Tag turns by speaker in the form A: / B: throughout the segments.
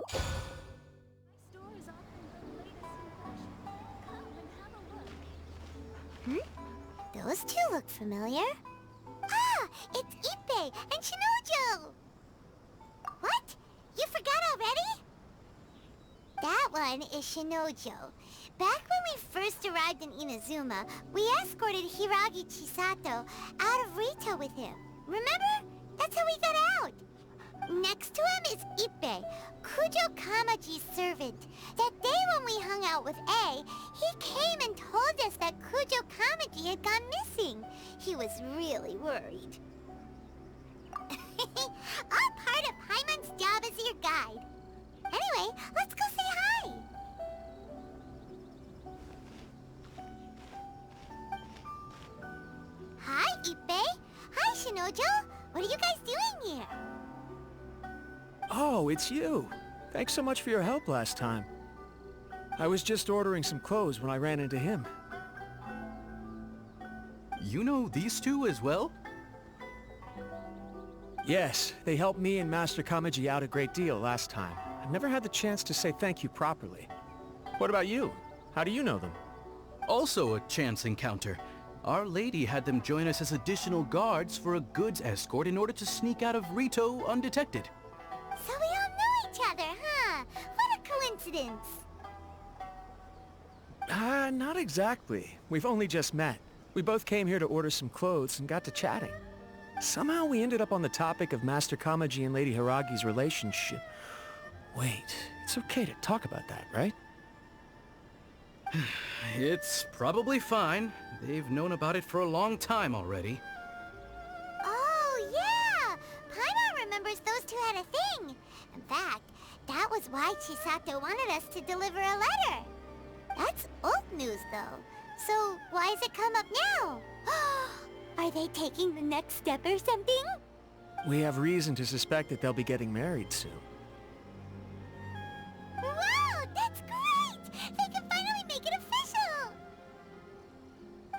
A: Store is offering the latest in fashion. Come and have a look.
B: Those two look familiar. Ah! It's Ippei and Shinojo! What? You forgot already? That one is Shinojo. Back when we first arrived in Inazuma, we escorted Hiragi Chisato out of Rito with him. Remember? That's how we got out. Next to him is Ippei, Kujo Kamaji's servant. That day when we hung out with A, he came and told us that Kujo Kamaji had gone missing. He was really worried. All part of Paimon's job as your guide. Anyway, let's go say hi. Hi, Ippei. Hi, Shinojo. What are you guys doing here?
C: Oh, it's you. Thanks so much for your help last time. I was just ordering some clothes when I ran into him.
D: You know these two as well?
C: Yes, they helped me and Master Kamaji out a great deal last time. I've never had the chance to say thank you properly. What about you? How do you know them?
D: Also a chance encounter. Our lady had them join us as additional guards for a goods escort in order to sneak out of Rito undetected.
B: So we all know each other, huh? What a coincidence.
C: Not exactly. We've only just met. We both came here to order some clothes and got to chatting. Somehow we ended up on the topic of Master Kamaji and Lady Hiragi's relationship. Wait, it's okay to talk about that, right?
D: It's probably fine. They've known about it for a long time already.
B: Oh, yeah! Paimon remembers those two had a thing. In fact, that was why Chisato wanted us to deliver a letter. That's old news, though. So why has it come up now? Are they taking the next step or something?
C: We have reason to suspect that they'll be getting married soon.
B: Wow, that's great! They can finally make it official!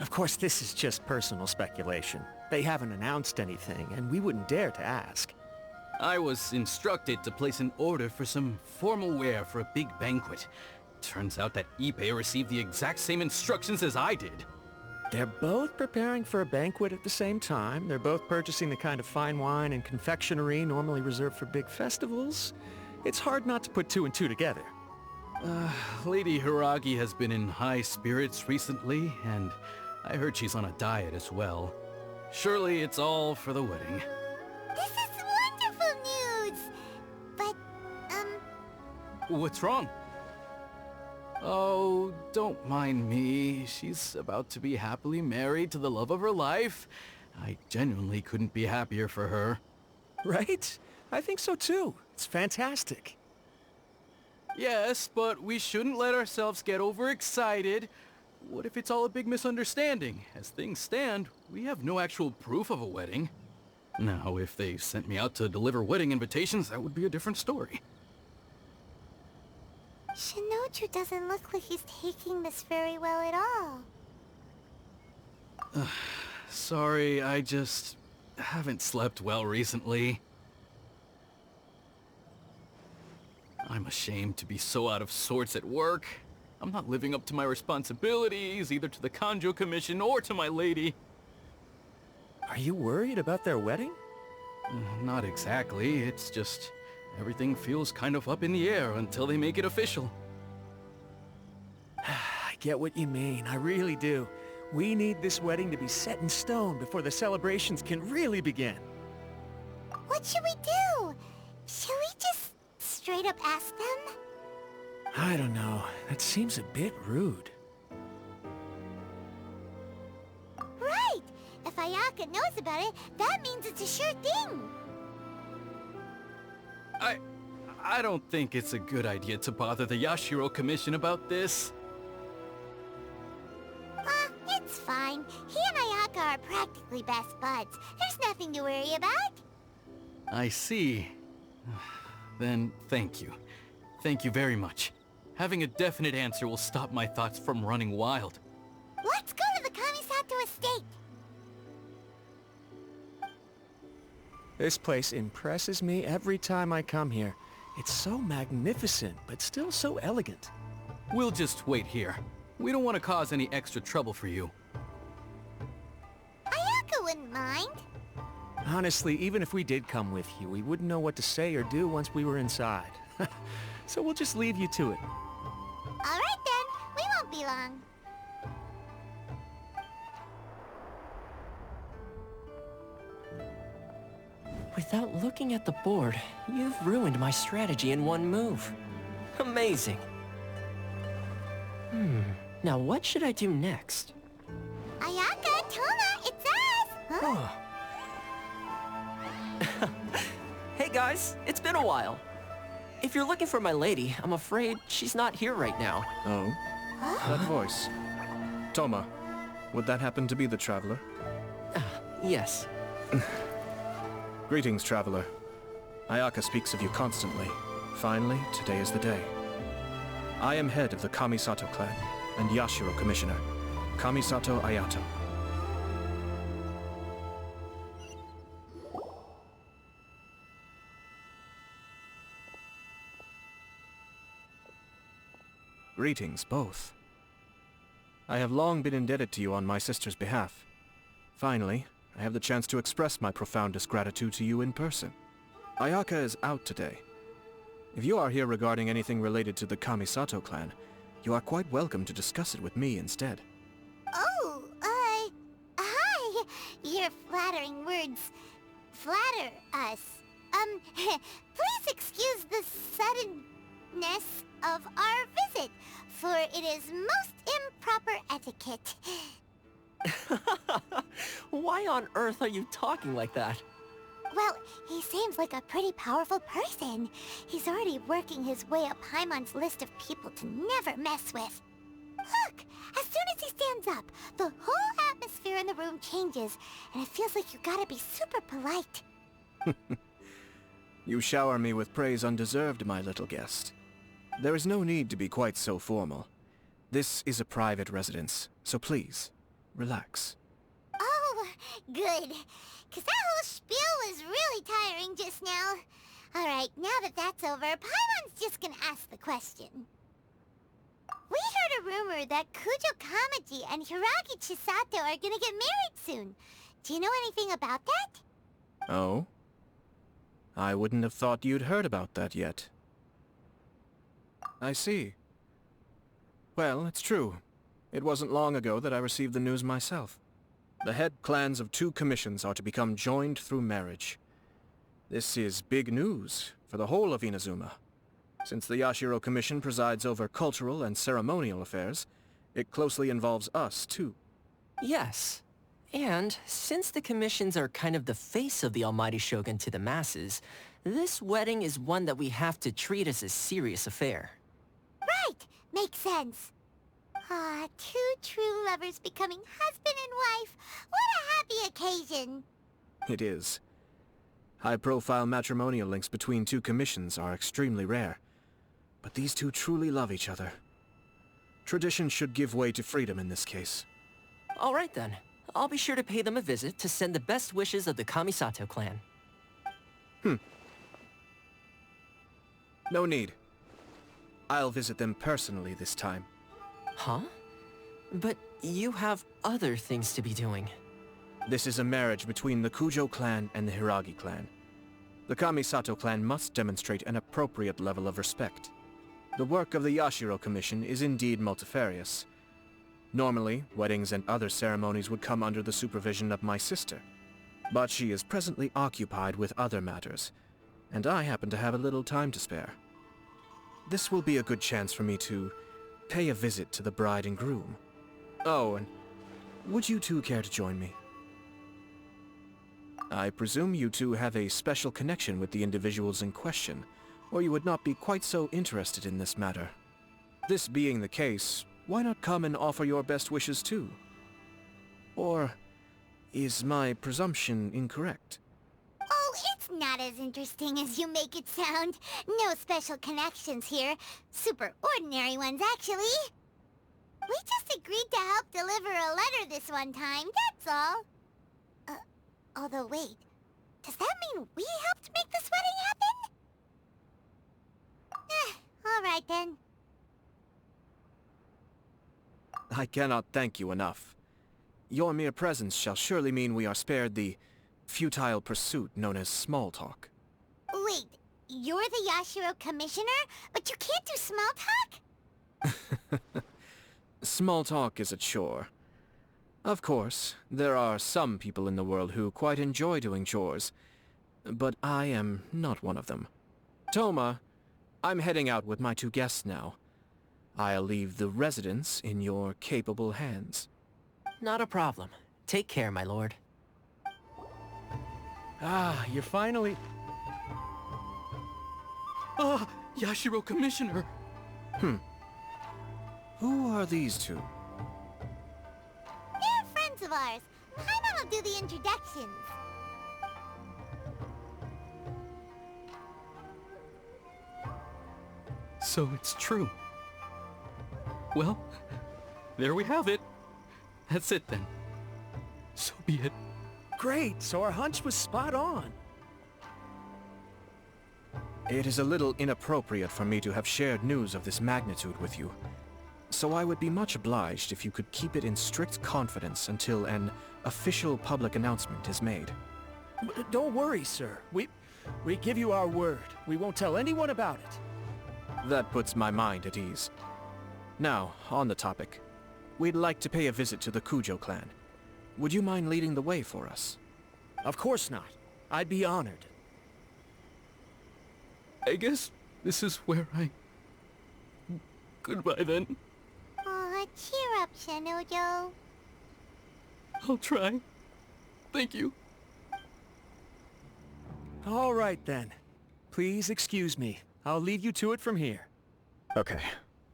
C: Of course, this is just personal speculation. They haven't announced anything, and we wouldn't dare to ask.
D: I was instructed to place an order for some formal wear for a big banquet. Turns out that Ippei received the exact same instructions as I did.
C: They're both preparing for a banquet at the same time. They're both purchasing the kind of fine wine and confectionery normally reserved for big festivals. It's hard not to put two and two together.
D: Lady Hiragi has been in high spirits recently, and I heard she's on a diet as well. Surely it's all for the wedding.
B: This is wonderful news! But,
D: What's wrong? Oh, don't mind me. She's about to be happily married to the love of her life. I genuinely couldn't be happier for her.
C: Right? I think so too. It's fantastic.
D: Yes, but we shouldn't let ourselves get overexcited. What if it's all a big misunderstanding? As things stand, we have no actual proof of a wedding. Now, if they sent me out to deliver wedding invitations, that would be a different story.
B: Shinoju doesn't look like he's taking this very well at all.
D: Sorry, I just haven't slept well recently. I'm ashamed to be so out of sorts at work. I'm not living up to my responsibilities, either to the Kanjo Commission or to my lady.
C: Are you worried about their wedding?
D: Not exactly, it's just everything feels kind of up in the air until they make it official.
C: I get what you mean, I really do. We need this wedding to be set in stone before the celebrations can really begin.
B: What should we do? Should we just straight up ask them?
C: I don't know. That seems a bit rude.
B: Right! If Ayaka knows about it, that means it's a sure thing!
D: I don't think it's a good idea to bother the Yashiro Commission about this.
B: It's fine. He and Ayaka are practically best buds. There's nothing to worry about.
D: I see. Then thank you. Thank you very much. Having a definite answer will stop my thoughts from running wild.
B: Let's go to the Kamisato estate.
C: This place impresses me every time I come here. It's so magnificent, but still so elegant.
D: We'll just wait here. We don't want to cause any extra trouble for you.
B: Ayaka wouldn't mind.
C: Honestly, even if we did come with you, we wouldn't know what to say or do once we were inside. So we'll just leave you to it.
B: All right then, we won't be long.
E: Without looking at the board, you've ruined my strategy in one move. Amazing. Now what should I do next?
B: Ayaka, Tona, it's us! Huh?
E: Hey guys, it's been a while. If you're looking for my lady, I'm afraid she's not here right now.
F: Oh? That voice. Toma, would that happen to be the traveler?
E: Yes.
F: Greetings, traveler. Ayaka speaks of you constantly. Finally, today is the day. I am head of the Kamisato clan and Yashiro commissioner, Kamisato Ayato. Greetings, both. I have long been indebted to you on my sister's behalf. Finally, I have the chance to express my profoundest gratitude to you in person. Ayaka is out today. If you are here regarding anything related to the Kamisato clan, you are quite welcome to discuss it with me instead.
B: Oh, hi! Your flattering words flatter us. Please excuse the suddenness of our visit, for it is most improper etiquette.
E: Why on earth are you talking like that?
B: Well, he seems like a pretty powerful person. He's already working his way up Paimon's list of people to never mess with. Look! As soon as he stands up, the whole atmosphere in the room changes, and it feels like you gotta be super polite.
F: You shower me with praise undeserved, my little guest. There is no need to be quite so formal. This is a private residence, so please, relax.
B: Oh, good. 'Cause that whole spiel was really tiring just now. Alright, now that that's over, Paimon's just gonna ask the question. We heard a rumor that Kujo Kamaji and Hiragi Chisato are gonna get married soon. Do you know anything about that?
F: Oh? I wouldn't have thought you'd heard about that yet. I see. Well, it's true. It wasn't long ago that I received the news myself. The head clans of 2 commissions are to become joined through marriage. This is big news for the whole of Inazuma. Since the Yashiro Commission presides over cultural and ceremonial affairs, it closely involves us, too.
E: Yes. And since the commissions are kind of the face of the Almighty Shogun to the masses, this wedding is one that we have to treat as a serious affair.
B: Right! Makes sense. Ah, 2 true lovers becoming husband and wife. What a happy occasion!
F: It is. High-profile matrimonial links between 2 commissions are extremely rare. But these 2 truly love each other. Tradition should give way to freedom in this case.
E: All right then. I'll be sure to pay them a visit to send the best wishes of the Kamisato clan.
F: No need. I'll visit them personally this time.
E: Huh? But you have other things to be doing.
F: This is a marriage between the Kujo clan and the Hiragi clan. The Kamisato clan must demonstrate an appropriate level of respect. The work of the Yashiro Commission is indeed multifarious. Normally, weddings and other ceremonies would come under the supervision of my sister. But she is presently occupied with other matters, and I happen to have a little time to spare. This will be a good chance for me to pay a visit to the bride and groom. Oh, and would you 2 care to join me? I presume you 2 have a special connection with the individuals in question, or you would not be quite so interested in this matter. This being the case, why not come and offer your best wishes too? Or is my presumption incorrect?
B: Oh, it's not as interesting as you make it sound. No special connections here. Super ordinary ones, actually. We just agreed to help deliver a letter this one time, that's all. Although wait, does that mean we helped make this wedding happen? right then.
F: I cannot thank you enough. Your mere presence shall surely mean we are spared the futile pursuit known as small talk.
B: Wait, you're the Yashiro commissioner? But you can't do small talk?
F: Small talk is a chore. Of course, there are some people in the world who quite enjoy doing chores, but I am not one of them. Toma, I'm heading out with my 2 guests now. I'll leave the residence in your capable hands.
E: Not a problem. Take care, my lord.
C: Ah, you're finally...
D: Ah, Yashiro Commissioner!
F: Who are these 2?
B: They're friends of ours. Paimon will do the introductions.
D: So it's true. Well, there we have it. That's it then. So be it.
C: Great, so our hunch was spot on.
F: It is a little inappropriate for me to have shared news of this magnitude with you, so I would be much obliged if you could keep it in strict confidence until an official public announcement is made.
C: Don't worry, sir. We give you our word. We won't tell anyone about it.
F: That puts my mind at ease. Now, on the topic. We'd like to pay a visit to the Kujo clan. Would you mind leading the way for us?
C: Of course not. I'd be honored.
D: I guess this is where I... Goodbye then.
B: Aw, cheer up, Shinojo.
D: I'll try. Thank you.
C: All right, then. Please excuse me. I'll leave you to it from here.
G: Okay.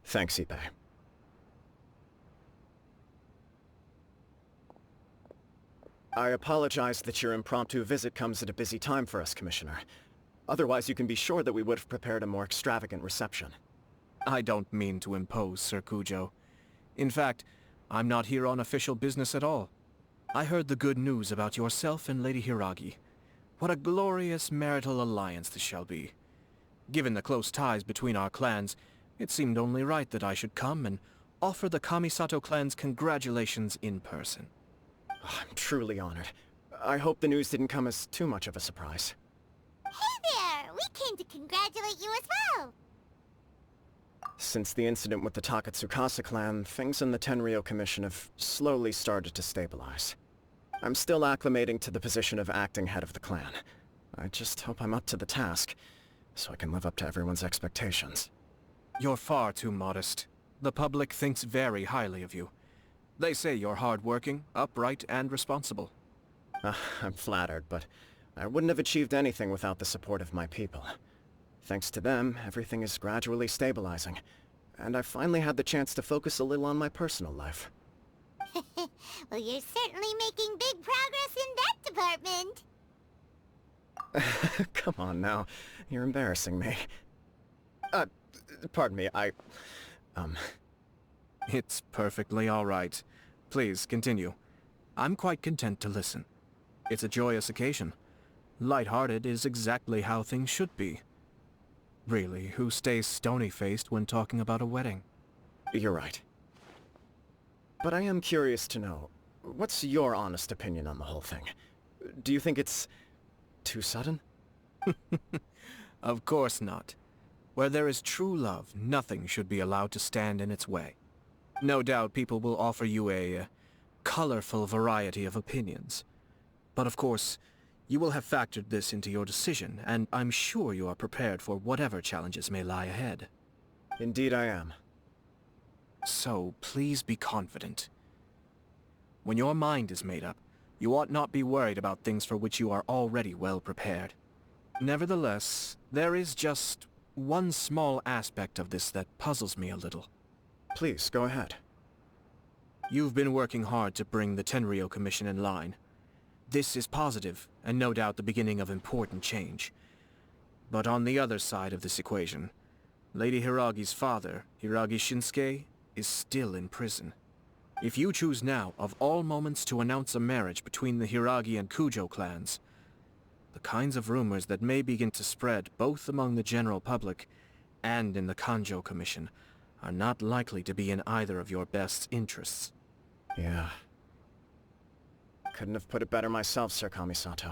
G: Thanks, Ippei. I apologize that your impromptu visit comes at a busy time for us, Commissioner. Otherwise, you can be sure that we would have prepared a more extravagant reception.
F: I don't mean to impose, Sir Kujo. In fact, I'm not here on official business at all. I heard the good news about yourself and Lady Hiragi. What a glorious marital alliance this shall be. Given the close ties between our clans, it seemed only right that I should come and offer the Kamisato clan's congratulations in person.
G: Oh, I'm truly honored. I hope the news didn't come as too much of a surprise.
B: Hey there! We came to congratulate you as well!
G: Since the incident with the Takatsukasa clan, things in the Tenryou Commission have slowly started to stabilize. I'm still acclimating to the position of acting head of the clan. I just hope I'm up to the task, so I can live up to everyone's expectations.
F: You're far too modest. The public thinks very highly of you. They say you're hardworking, upright, and responsible.
G: I'm flattered, but I wouldn't have achieved anything without the support of my people. Thanks to them, everything is gradually stabilizing, and I've finally had the chance to focus a little on my personal life.
B: Well, you're certainly making big progress in that department.
G: Come on now, you're embarrassing me. Pardon me,
F: It's perfectly all right. Please, continue. I'm quite content to listen. It's a joyous occasion. Light-hearted is exactly how things should be. Really, who stays stony-faced when talking about a wedding?
G: You're right. But I am curious to know, what's your honest opinion on the whole thing? Do you think it's too sudden?
F: Of course not. Where there is true love, nothing should be allowed to stand in its way. No doubt people will offer you a colorful variety of opinions. But of course, you will have factored this into your decision, and I'm sure you are prepared for whatever challenges may lie ahead.
G: Indeed I am.
F: So, please be confident. When your mind is made up, you ought not be worried about things for which you are already well prepared. Nevertheless, there is just one small aspect of this that puzzles me a little.
G: Please, go ahead.
F: You've been working hard to bring the Tenryou Commission in line. This is positive, and no doubt the beginning of important change. But on the other side of this equation, Lady Hiragi's father, Hiragi Shinsuke, is still in prison. If you choose now, of all moments, to announce a marriage between the Hiragi and Kujo clans, the kinds of rumors that may begin to spread both among the general public and in the Kanjo Commission are not likely to be in either of your best interests.
G: Yeah. Couldn't have put it better myself, Sir Kamisato.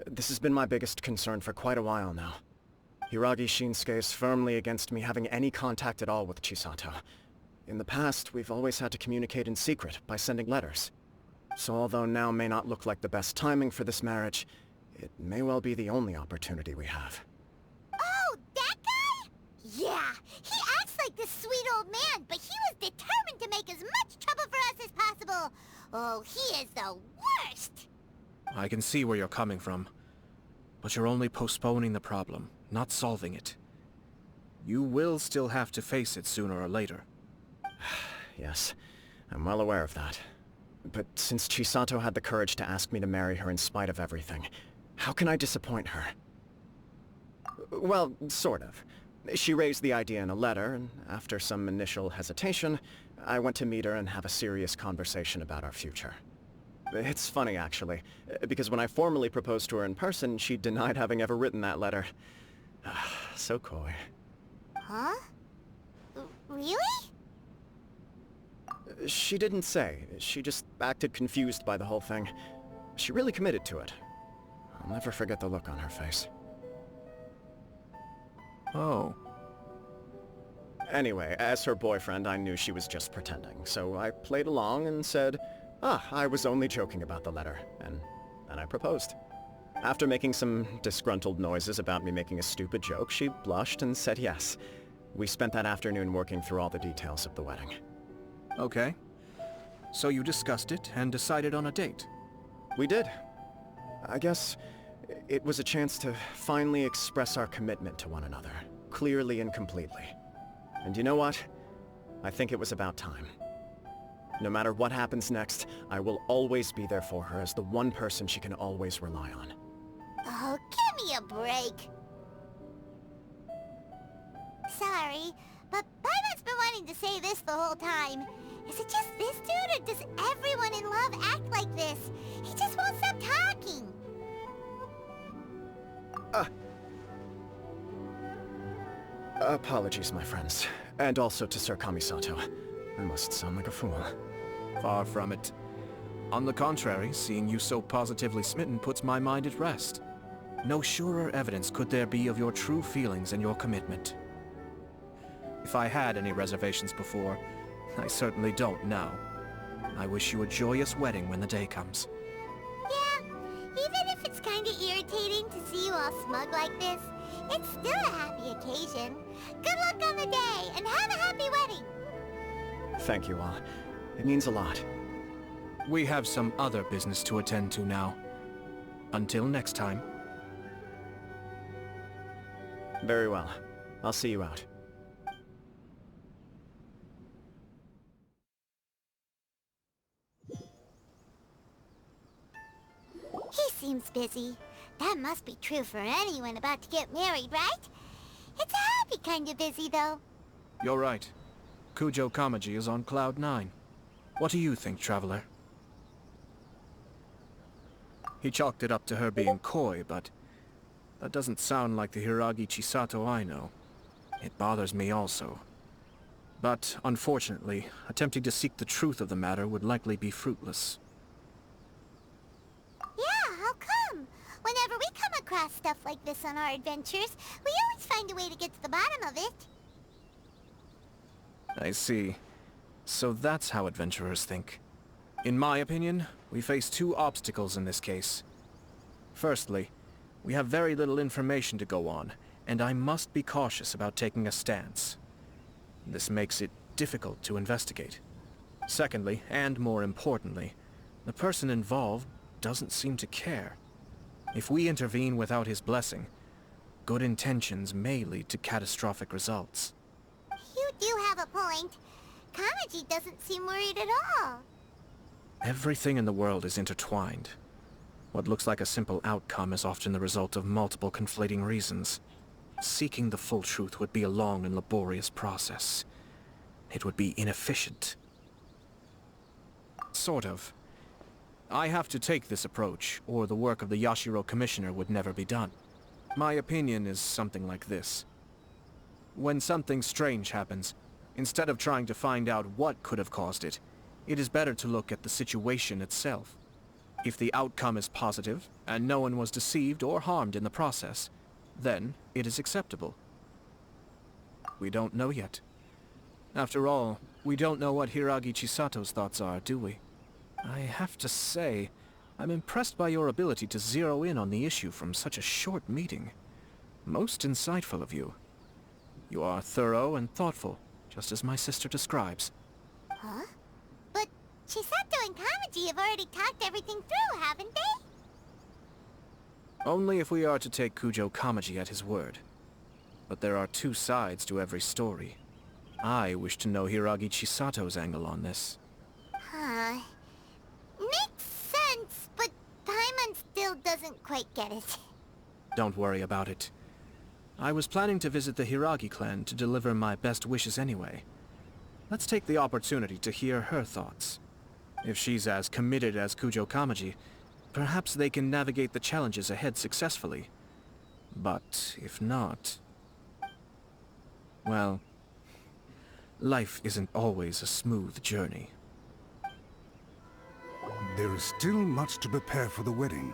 G: This has been my biggest concern for quite a while now. Hiragi Shinsuke is firmly against me having any contact at all with Chisato. In the past, we've always had to communicate in secret by sending letters. So although now may not look like the best timing for this marriage, it may well be the only opportunity we have.
B: Oh, that guy? Yeah, he acts like this sweet old man, but he was determined to make as much trouble for us as possible. Oh, he is the worst!
F: I can see where you're coming from, but you're only postponing the problem, not solving it. You will still have to face it sooner or later.
G: Yes, I'm well aware of that. But since Chisato had the courage to ask me to marry her in spite of everything, how can I disappoint her? Well, sort of. She raised the idea in a letter, and after some initial hesitation, I went to meet her and have a serious conversation about our future. It's funny, actually, because when I formally proposed to her in person, she denied having ever written that letter. So coy.
B: Huh? Really?
G: She didn't say. She just acted confused by the whole thing. She really committed to it. I'll never forget the look on her face.
F: Oh.
G: Anyway, as her boyfriend, I knew she was just pretending, so I played along and said, I was only joking about the letter, and then I proposed. After making some disgruntled noises about me making a stupid joke, she blushed and said yes. We spent that afternoon working through all the details of the wedding.
F: Okay. So you discussed it and decided on a date?
G: We did. I guess it was a chance to finally express our commitment to one another, clearly and completely. And you know what? I think it was about time. No matter what happens next, I will always be there for her as the one person she can always rely on.
B: Oh, give me a break. Sorry, but Paimon's been wanting to say this the whole time. Is it just this dude, or does everyone in love act like this? He just won't stop talking.
G: Apologies, my friends. And also to Sir Kamisato. I must sound like a fool.
F: Far from it. On the contrary, seeing you so positively smitten puts my mind at rest. No surer evidence could there be of your true feelings and your commitment. If I had any reservations before, I certainly don't now. I wish you a joyous wedding when the day comes.
B: Yeah, even if it's kinda irritating to see you all smug like this, it's still a happy occasion. Good luck on the day, and have a happy wedding!
G: Thank you all. It means a lot.
F: We have some other business to attend to now. Until next time.
G: Very well. I'll see you out.
B: He seems busy. That must be true for anyone about to get married, right? It's a happy kind of busy, though.
F: You're right. Kujo Kamaji is on Cloud 9. What do you think, Traveler? He chalked it up to her being coy, but that doesn't sound like the Hiragi Chisato I know. It bothers me also. But, unfortunately, attempting to seek the truth of the matter would likely be fruitless.
B: Yeah, how come? Whenever we come across stuff like this on our adventures, we always find a way to get to the bottom of it.
F: I see. So that's how adventurers think. In my opinion, we face two obstacles in this case. Firstly, we have very little information to go on, and I must be cautious about taking a stance. This makes it difficult to investigate. Secondly, and more importantly, the person involved doesn't seem to care. If we intervene without his blessing, good intentions may lead to catastrophic results.
B: You do have a point. Kamaji doesn't seem worried at all.
F: Everything in the world is intertwined. What looks like a simple outcome is often the result of multiple conflating reasons. Seeking the full truth would be a long and laborious process. It would be inefficient. Sort of. I have to take this approach, or the work of the Yashiro Commissioner would never be done. My opinion is something like this. When something strange happens, instead of trying to find out what could have caused it, it is better to look at the situation itself. If the outcome is positive, and no one was deceived or harmed in the process, then it is acceptable. We don't know yet. After all, we don't know what Hiragi Chisato's thoughts are, do we? I have to say, I'm impressed by your ability to zero in on the issue from such a short meeting. Most insightful of you. You are thorough and thoughtful, just as my sister describes.
B: Huh? But Chisato and Kamaji have already talked everything through, haven't they?
F: Only if we are to take Kujo Kamaji at his word. But there are two sides to every story. I wish to know Hiragi Chisato's angle on this.
B: Huh. Makes sense, but Paimon still doesn't quite get it.
F: Don't worry about it. I was planning to visit the Hiragi clan to deliver my best wishes anyway. Let's take the opportunity to hear her thoughts. If she's as committed as Kujo Kamaji, perhaps they can navigate the challenges ahead successfully. But if not... well, life isn't always a smooth journey.
H: There is still much to prepare for the wedding.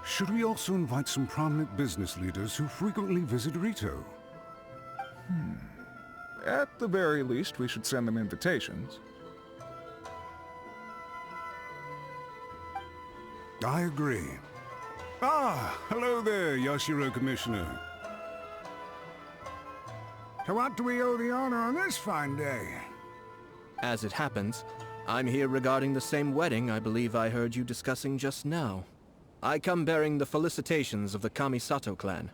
H: Should we also invite some prominent business leaders who frequently visit Rito?
I: At the very least, we should send them invitations.
H: I agree. Ah, hello there, Yashiro Commissioner. To what do we owe the honor on this fine day?
F: As it happens, I'm here regarding the same wedding I believe I heard you discussing just now. I come bearing the felicitations of the Kamisato clan.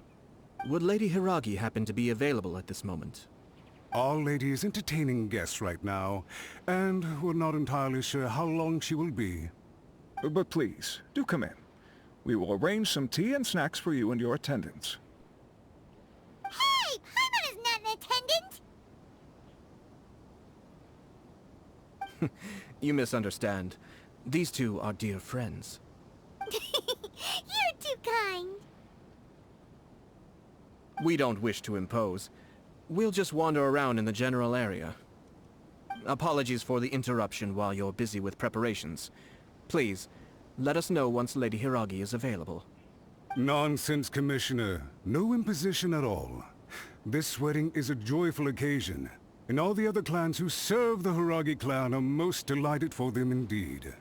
F: Would Lady Hiragi happen to be available at this moment?
H: Our lady is entertaining guests right now, and we're not entirely sure how long she will be.
I: But please, do come in. We will arrange some tea and snacks for you and your attendants.
B: Hey! Paimon is not an attendant!
F: You misunderstand. These two are dear friends.
B: You're too kind.
F: We don't wish to impose. We'll just wander around in the general area. Apologies for the interruption while you're busy with preparations. Please, let us know once Lady Hiragi is available.
H: Nonsense, Commissioner. No imposition at all. This wedding is a joyful occasion, and all the other clans who serve the Hiragi clan are most delighted for them indeed.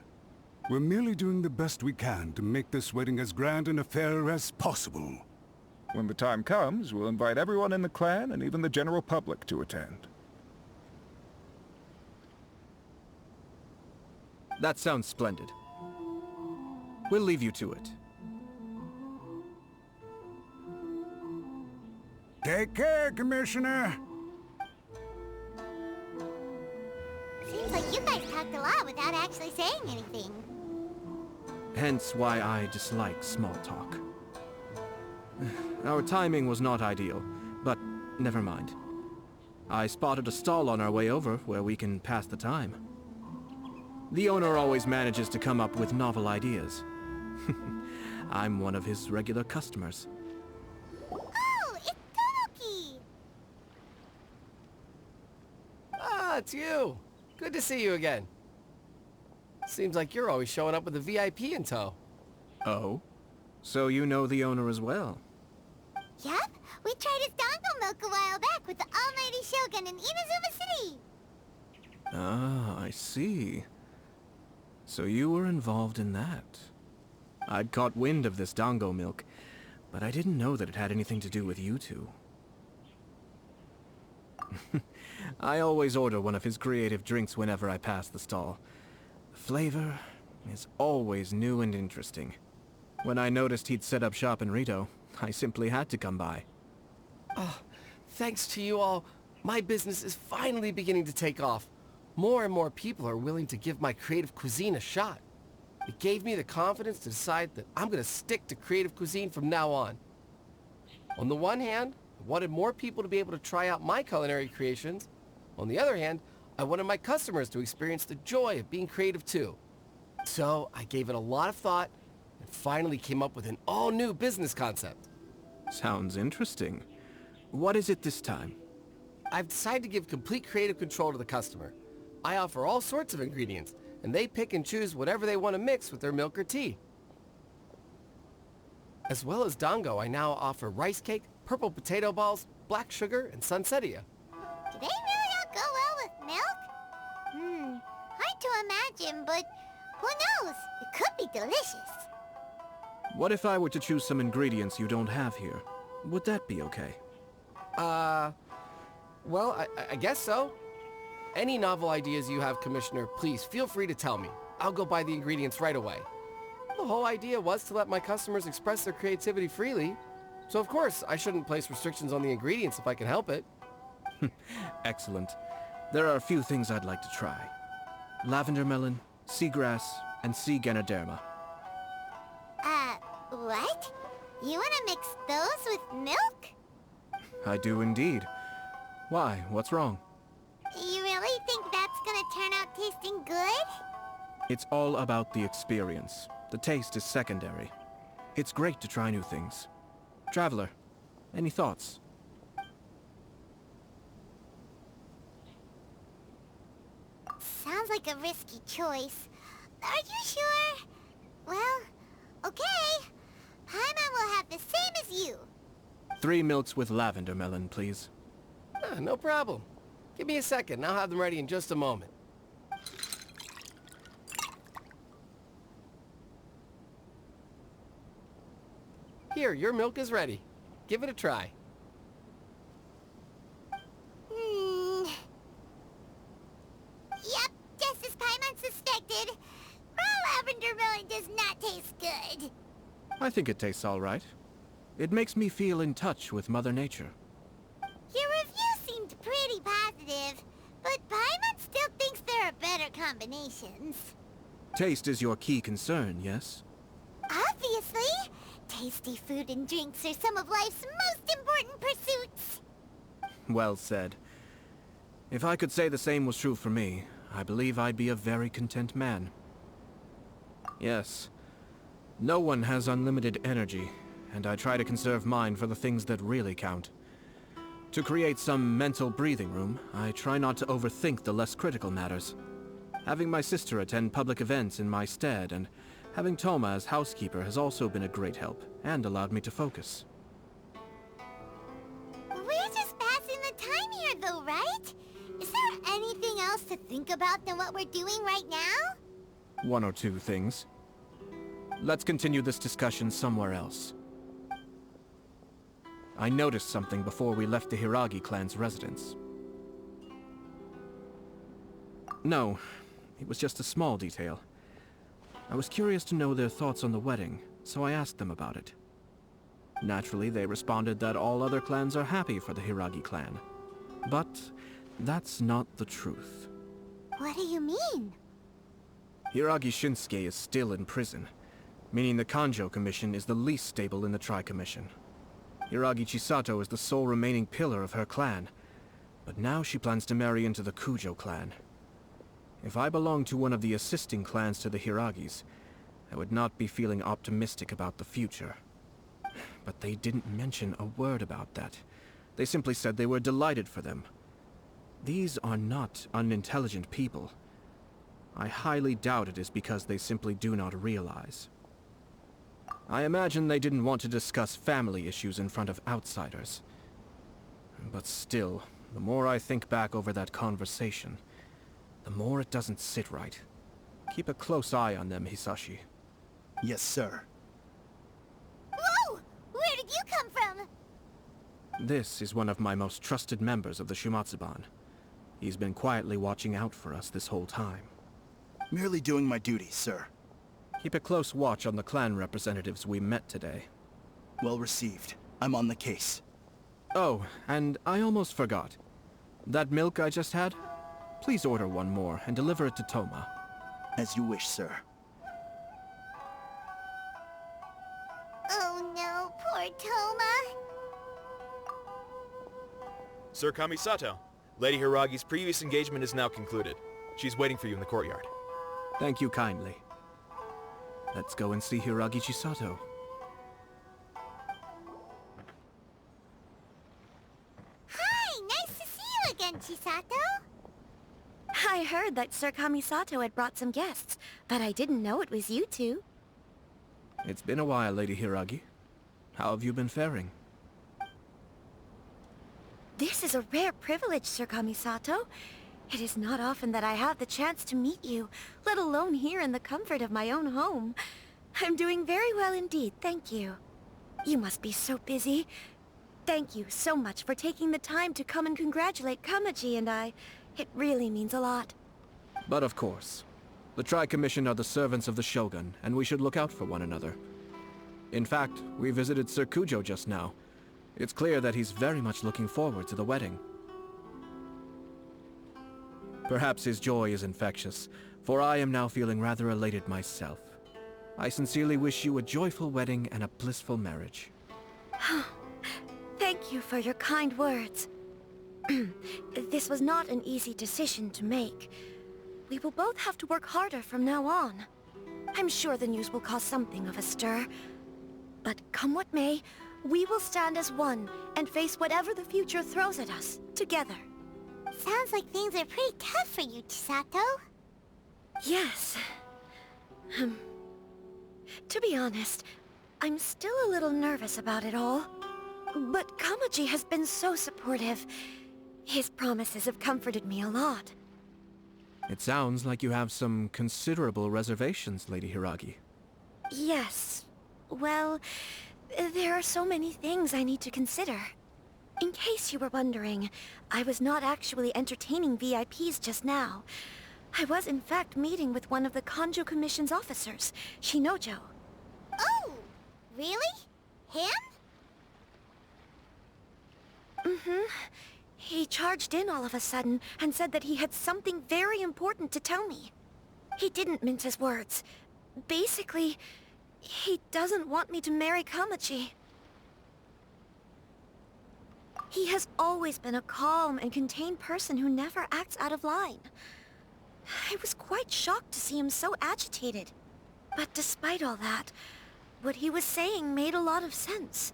H: We're merely doing the best we can to make this wedding as grand an affair as possible.
I: When the time comes, we'll invite everyone in the clan and even the general public to attend.
F: That sounds splendid. We'll leave you to it.
H: Take care, Commissioner.
B: Seems like you guys talked a lot without actually saying anything.
F: Hence why I dislike small talk. Our timing was not ideal, but never mind. I spotted a stall on our way over where we can pass the time. The owner always manages to come up with novel ideas. I'm one of his regular customers.
B: Oh, it's Tomoki!
J: Ah, it's you. Good to see you again. Seems like you're always showing up with a VIP in tow.
F: Oh? So you know the owner as well?
B: Yep, we tried his dango milk a while back with the Almighty Shogun in Inazuma City.
F: Ah, I see. So you were involved in that. I'd caught wind of this dango milk, but I didn't know that it had anything to do with you two. I always order one of his creative drinks whenever I pass the stall. The flavor is always new and interesting. When I noticed he'd set up shop in Rito, I simply had to come by.
J: Oh, thanks to you all, my business is finally beginning to take off. More and more people are willing to give my creative cuisine a shot. It gave me the confidence to decide that I'm going to stick to creative cuisine from now on. On the one hand, I wanted more people to be able to try out my culinary creations. On the other hand, I wanted my customers to experience the joy of being creative too. So I gave it a lot of thought and finally came up with an all-new business concept.
F: Sounds interesting. What is it this time?
J: I've decided to give complete creative control to the customer. I offer all sorts of ingredients, and they pick and choose whatever they want to mix with their milk or tea. As well as Dango, I now offer rice cake, purple potato balls, black sugar, and sunsettia.
B: Do they really all go well with milk? Hard to imagine, but who knows? It could be delicious.
F: What if I were to choose some ingredients you don't have here? Would that be okay?
J: Well, I guess so. Any novel ideas you have, Commissioner, please feel free to tell me. I'll go buy the ingredients right away. The whole idea was to let my customers express their creativity freely. So of course, I shouldn't place restrictions on the ingredients if I can help it.
F: Excellent. There are a few things I'd like to try. Lavender melon, seagrass, and sea ganoderma.
B: What? You wanna mix those with milk?
F: I do indeed. Why? What's wrong?
B: You really think that's gonna turn out tasting good?
F: It's all about the experience. The taste is secondary. It's great to try new things. Traveler, any thoughts?
B: Sounds like a risky choice. Are you sure? Well, okay. Paimon will have the same as you.
F: 3 milks with lavender melon, please.
J: No problem. Give me a second, and I'll have them ready in just a moment. Here, your milk is ready. Give it a try.
B: Yep, just as Paimon suspected. Raw lavender melon does not taste good.
F: I think it tastes all right. It makes me feel in touch with Mother Nature.
B: Your review seemed pretty positive, but Paimon still thinks there are better combinations.
F: Taste is your key concern, yes?
B: Obviously! Tasty food and drinks are some of life's most important pursuits.
F: Well said. If I could say the same was true for me, I believe I'd be a very content man. Yes. No one has unlimited energy, and I try to conserve mine for the things that really count. To create some mental breathing room, I try not to overthink the less critical matters. Having my sister attend public events in my stead, and having Toma as housekeeper has also been a great help, and allowed me to focus.
B: We're just passing the time here though, right? Is there anything else to think about than what we're doing right now?
F: 1 or 2 things. Let's continue this discussion somewhere else. I noticed something before we left the Hiragi clan's residence. No, it was just a small detail. I was curious to know their thoughts on the wedding, so I asked them about it. Naturally, they responded that all other clans are happy for the Hiragi clan. But that's not the truth.
B: What do you mean?
F: Hiragi Shinsuke is still in prison, meaning the Kanjo Commission is the least stable in the Tri-Commission. Hiragi Chisato is the sole remaining pillar of her clan, but now she plans to marry into the Kujo clan. If I belonged to one of the assisting clans to the Hiragis, I would not be feeling optimistic about the future. But they didn't mention a word about that. They simply said they were delighted for them. These are not unintelligent people. I highly doubt it is because they simply do not realize. I imagine they didn't want to discuss family issues in front of outsiders. But still, the more I think back over that conversation, the more it doesn't sit right. Keep a close eye on them, Hisashi.
K: Yes, sir.
B: Whoa! Where did you come from?
F: This is one of my most trusted members of the Shumatsuban. He's been quietly watching out for us this whole time.
K: Merely doing my duty, sir.
F: Keep a close watch on the clan representatives we met today.
K: Well received. I'm on the case.
F: Oh, and I almost forgot. That milk I just had? Please order one more and deliver it to Toma.
K: As you wish, sir.
B: Oh no, poor Toma.
L: Sir Kamisato, Lady Hiragi's previous engagement is now concluded. She's waiting for you in the courtyard.
F: Thank you kindly. Let's go and see Hiragi Chisato.
B: Hi, nice to see you again, Chisato.
A: I heard that Sir Kamisato had brought some guests, but I didn't know it was you two.
F: It's been a while, Lady Hiragi. How have you been faring?
A: This is a rare privilege, Sir Kamisato. It is not often that I have the chance to meet you, let alone here in the comfort of my own home. I'm doing very well indeed, thank you. You must be so busy. Thank you so much for taking the time to come and congratulate Kamaji and I. It really means a lot.
F: But of course. The Tri-Commission are the servants of the Shogun, and we should look out for one another. In fact, we visited Sir Kujo just now. It's clear that he's very much looking forward to the wedding. Perhaps his joy is infectious, for I am now feeling rather elated myself. I sincerely wish you a joyful wedding and a blissful marriage.
A: Thank you for your kind words. This was not an easy decision to make. We will both have to work harder from now on. I'm sure the news will cause something of a stir. But come what may, we will stand as one and face whatever the future throws at us, together.
B: Sounds like things are pretty tough for you, Chisato.
A: Yes. To be honest, I'm still a little nervous about it all. But Kamaji has been so supportive. His promises have comforted me a lot.
F: It sounds like you have some considerable reservations, Lady Hiragi.
A: Yes. Well, there are so many things I need to consider. In case you were wondering, I was not actually entertaining VIPs just now. I was in fact meeting with one of the Kanjo Commission's officers, Shinojo.
B: Oh, really? Him?
A: Mm-hmm. He charged in all of a sudden and said that he had something very important to tell me. He didn't mince his words. Basically, he doesn't want me to marry Kamaji. He has always been a calm and contained person who never acts out of line. I was quite shocked to see him so agitated. But despite all that, what he was saying made a lot of sense.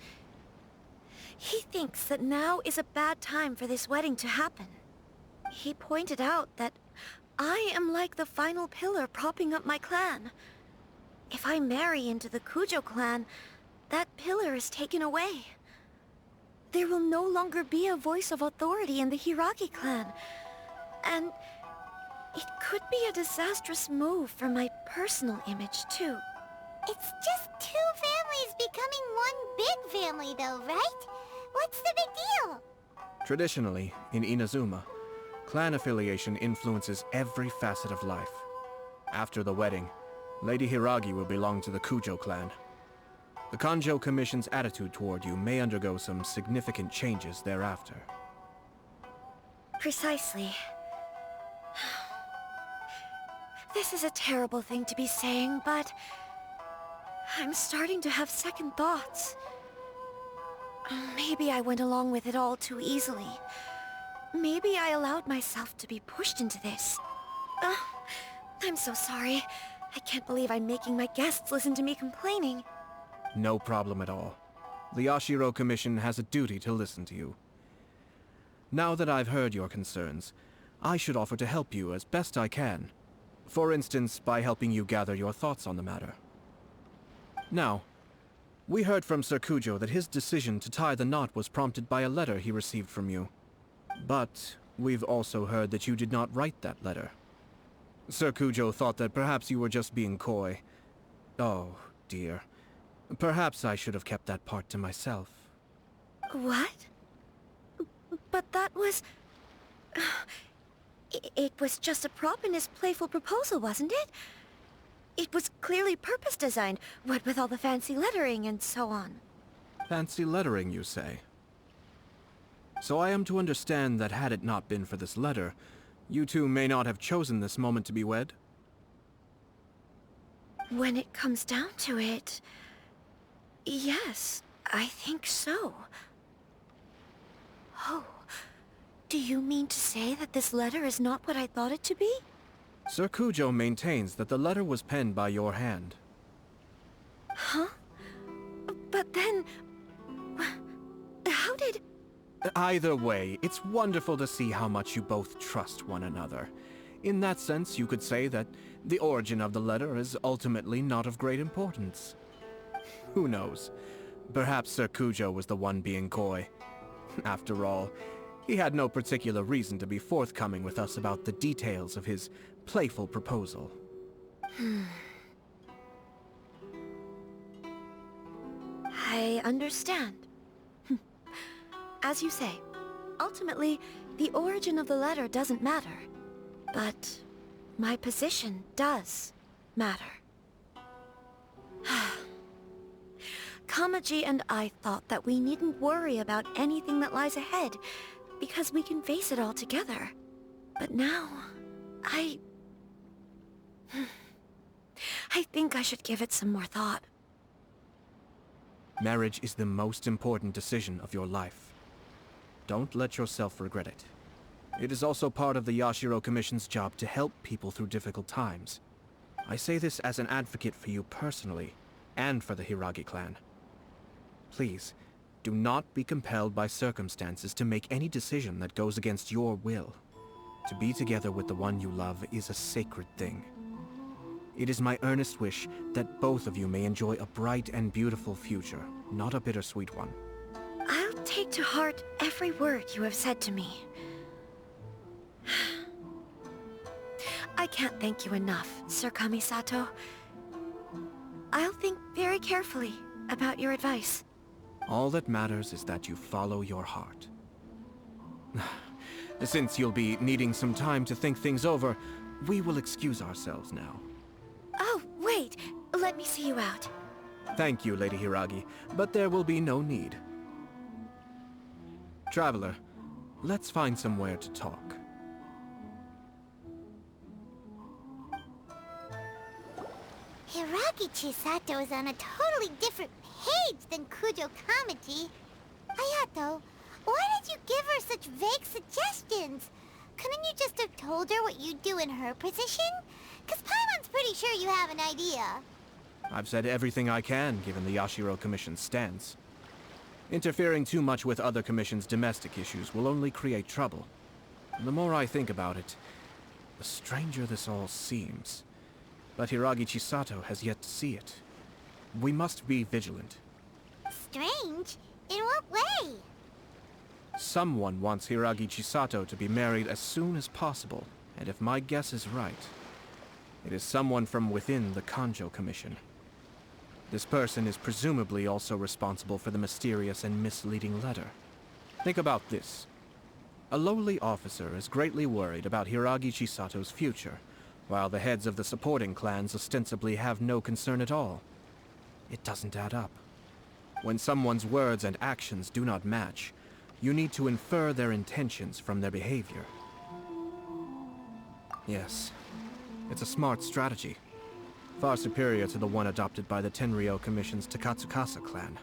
A: He thinks that now is a bad time for this wedding to happen. He pointed out that I am like the final pillar propping up my clan. If I marry into the Kujo clan, that pillar is taken away. There will no longer be a voice of authority in the Hiragi clan. And it could be a disastrous move for my personal image, too.
B: It's just two families becoming one big family, though, right? What's the big deal?
F: Traditionally, in Inazuma, clan affiliation influences every facet of life. After the wedding, Lady Hiragi will belong to the Kujo clan. The Kanjo Commission's attitude toward you may undergo some significant changes thereafter.
A: Precisely. This is a terrible thing to be saying, but I'm starting to have second thoughts. Maybe I went along with it all too easily. Maybe I allowed myself to be pushed into this. I'm so sorry. I can't believe I'm making my guests listen to me complaining.
F: No problem at all. The Yashiro Commission has a duty to listen to you. Now that I've heard your concerns, I should offer to help you as best I can. For instance, by helping you gather your thoughts on the matter. Now, we heard from Sir Kujo that his decision to tie the knot was prompted by a letter he received from you. But we've also heard that you did not write that letter. Sir Kujo thought that perhaps you were just being coy. Oh, dear. Perhaps I should have kept that part to myself.
A: What? But that was... It was just a prop in his playful proposal, wasn't it? It was clearly purpose-designed, what with all the fancy lettering and so on.
F: Fancy lettering, you say? So I am to understand that had it not been for this letter, you two may not have chosen this moment to be wed?
A: When it comes down to it... yes, I think so. Oh, do you mean to say that this letter is not what I thought it to be?
F: Sir Kujo maintains that the letter was penned by your hand.
A: Huh? But then... How did...
F: Either way, it's wonderful to see how much you both trust one another. In that sense, you could say that the origin of the letter is ultimately not of great importance. Who knows? Perhaps Sir Kujo was the one being coy. After all, he had no particular reason to be forthcoming with us about the details of his playful proposal.
A: I understand. As you say, ultimately, the origin of the letter doesn't matter. But my position does matter. Kamaji and I thought that we needn't worry about anything that lies ahead, because we can face it all together. But now, I think I should give it some more thought.
F: Marriage is the most important decision of your life. Don't let yourself regret it. It is also part of the Yashiro Commission's job to help people through difficult times. I say this as an advocate for you personally, and for the Hiragi clan. Please, do not be compelled by circumstances to make any decision that goes against your will. To be together with the one you love is a sacred thing. It is my earnest wish that both of you may enjoy a bright and beautiful future, not a bittersweet one.
A: I'll take to heart every word you have said to me. I can't thank you enough, Sir Kamisato. I'll think very carefully about your advice.
F: All that matters is that you follow your heart. Since you'll be needing some time to think things over, we will excuse ourselves now.
A: Oh, wait! Let me see you out.
F: Thank you, Lady Hiragi, but there will be no need. Traveler, let's find somewhere to talk.
B: Hiragi Chisato is on a totally different page than Kujo Kamaji. Hayato, why did you give her such vague suggestions? Couldn't you just have told her what you'd do in her position? 'Cause Paimon's pretty sure you have an idea.
F: I've said everything I can, given the Yashiro Commission's stance. Interfering too much with other commissions' domestic issues will only create trouble. And the more I think about it, the stranger this all seems. But Hiragi Chisato has yet to see it. We must be vigilant.
B: Strange? In what way?
F: Someone wants Hiragi Chisato to be married as soon as possible, and if my guess is right, it is someone from within the Kanjo Commission. This person is presumably also responsible for the mysterious and misleading letter. Think about this. A lowly officer is greatly worried about Hiragi Chisato's future, while the heads of the supporting clans ostensibly have no concern at all. It doesn't add up. When someone's words and actions do not match, you need to infer their intentions from their behavior. Yes, it's a smart strategy. Far superior to the one adopted by the Tenryou Commission's Takatsukasa clan.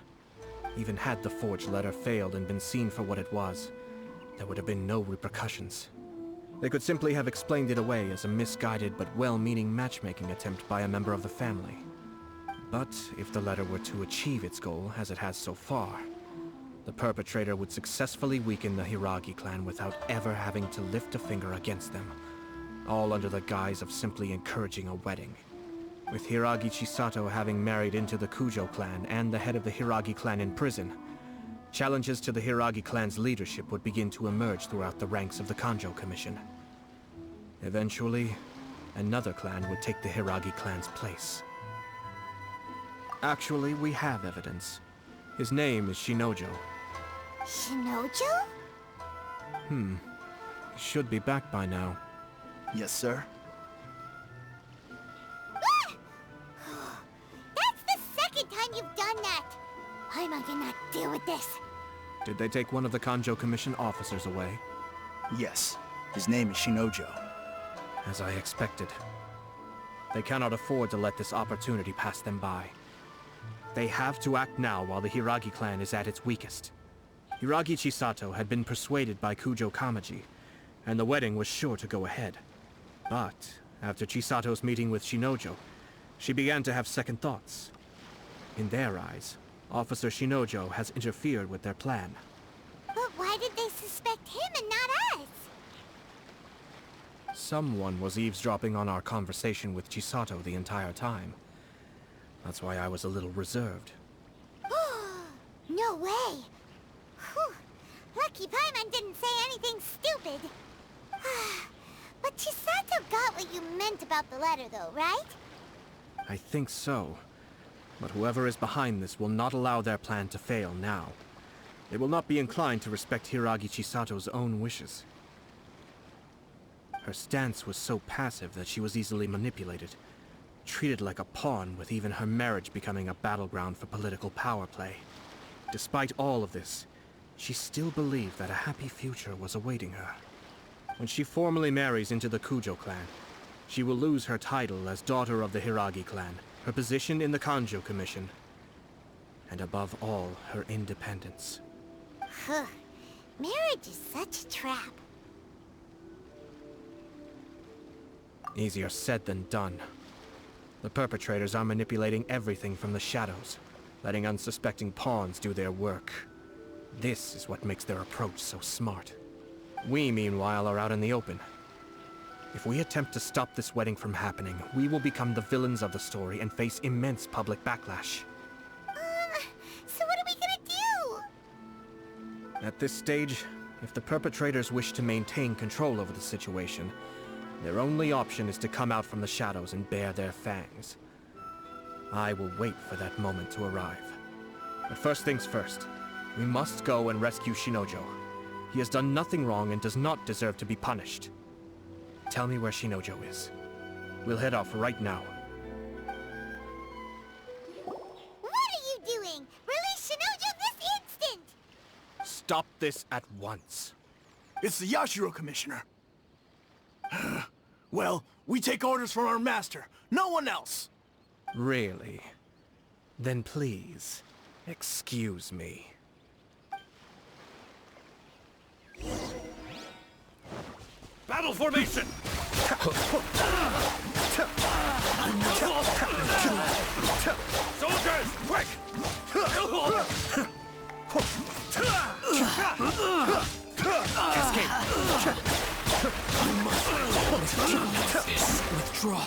F: Even had the forged letter failed and been seen for what it was, there would have been no repercussions. They could simply have explained it away as a misguided but well-meaning matchmaking attempt by a member of the family. But if the letter were to achieve its goal, as it has so far, the perpetrator would successfully weaken the Hiragi clan without ever having to lift a finger against them, all under the guise of simply encouraging a wedding. With Hiragi Chisato having married into the Kujo clan and the head of the Hiragi clan in prison, challenges to the Hiragi clan's leadership would begin to emerge throughout the ranks of the Kanjo Commission. Eventually, another clan would take the Hiragi clan's place. Actually, we have evidence. His name is Shinojo.
B: Shinojo?
F: He should be back by now.
K: Yes, sir.
B: That's the second time you've done that! Paimon cannot deal with this.
F: Did they take one of the Kanjo Commission officers away?
K: Yes. His name is Shinojo.
F: As I expected. They cannot afford to let this opportunity pass them by. They have to act now while the Hiragi clan is at its weakest. Hiragi Chisato had been persuaded by Kujo Kamaji, and the wedding was sure to go ahead. But after Chisato's meeting with Shinojo, she began to have second thoughts. In their eyes, Officer Shinojo has interfered with their plan.
B: But why did they suspect him and not us?
F: Someone was eavesdropping on our conversation with Chisato the entire time. That's why I was a little reserved.
B: No way! Whew. Lucky Paimon didn't say anything stupid. But Chisato got what you meant about the letter though, right?
F: I think so. But whoever is behind this will not allow their plan to fail now. They will not be inclined to respect Hiragi Chisato's own wishes. Her stance was so passive that she was easily manipulated, treated like a pawn, with even her marriage becoming a battleground for political power play. Despite all of this, she still believed that a happy future was awaiting her. When she formally marries into the Kujo clan, she will lose her title as daughter of the Hiragi clan, her position in the Kanjo Commission, and above all, her independence.
B: Marriage is such a trap.
F: Easier said than done. The perpetrators are manipulating everything from the shadows, letting unsuspecting pawns do their work. This is what makes their approach so smart. We, meanwhile, are out in the open. If we attempt to stop this wedding from happening, we will become the villains of the story and face immense public backlash.
B: So what are we gonna do?
F: At this stage, if the perpetrators wish to maintain control over the situation, their only option is to come out from the shadows and bare their fangs. I will wait for that moment to arrive. But first things first, we must go and rescue Shinojo. He has done nothing wrong and does not deserve to be punished. Tell me where Shinojo is. We'll head off right now.
B: What are you doing? Release Shinojo this instant!
F: Stop this at once.
K: It's the Yashiro Commissioner. Well, we take orders from our master. No one else.
F: Really? Then please, excuse me.
L: Battle formation! Soldiers, quick!
J: Withdraw.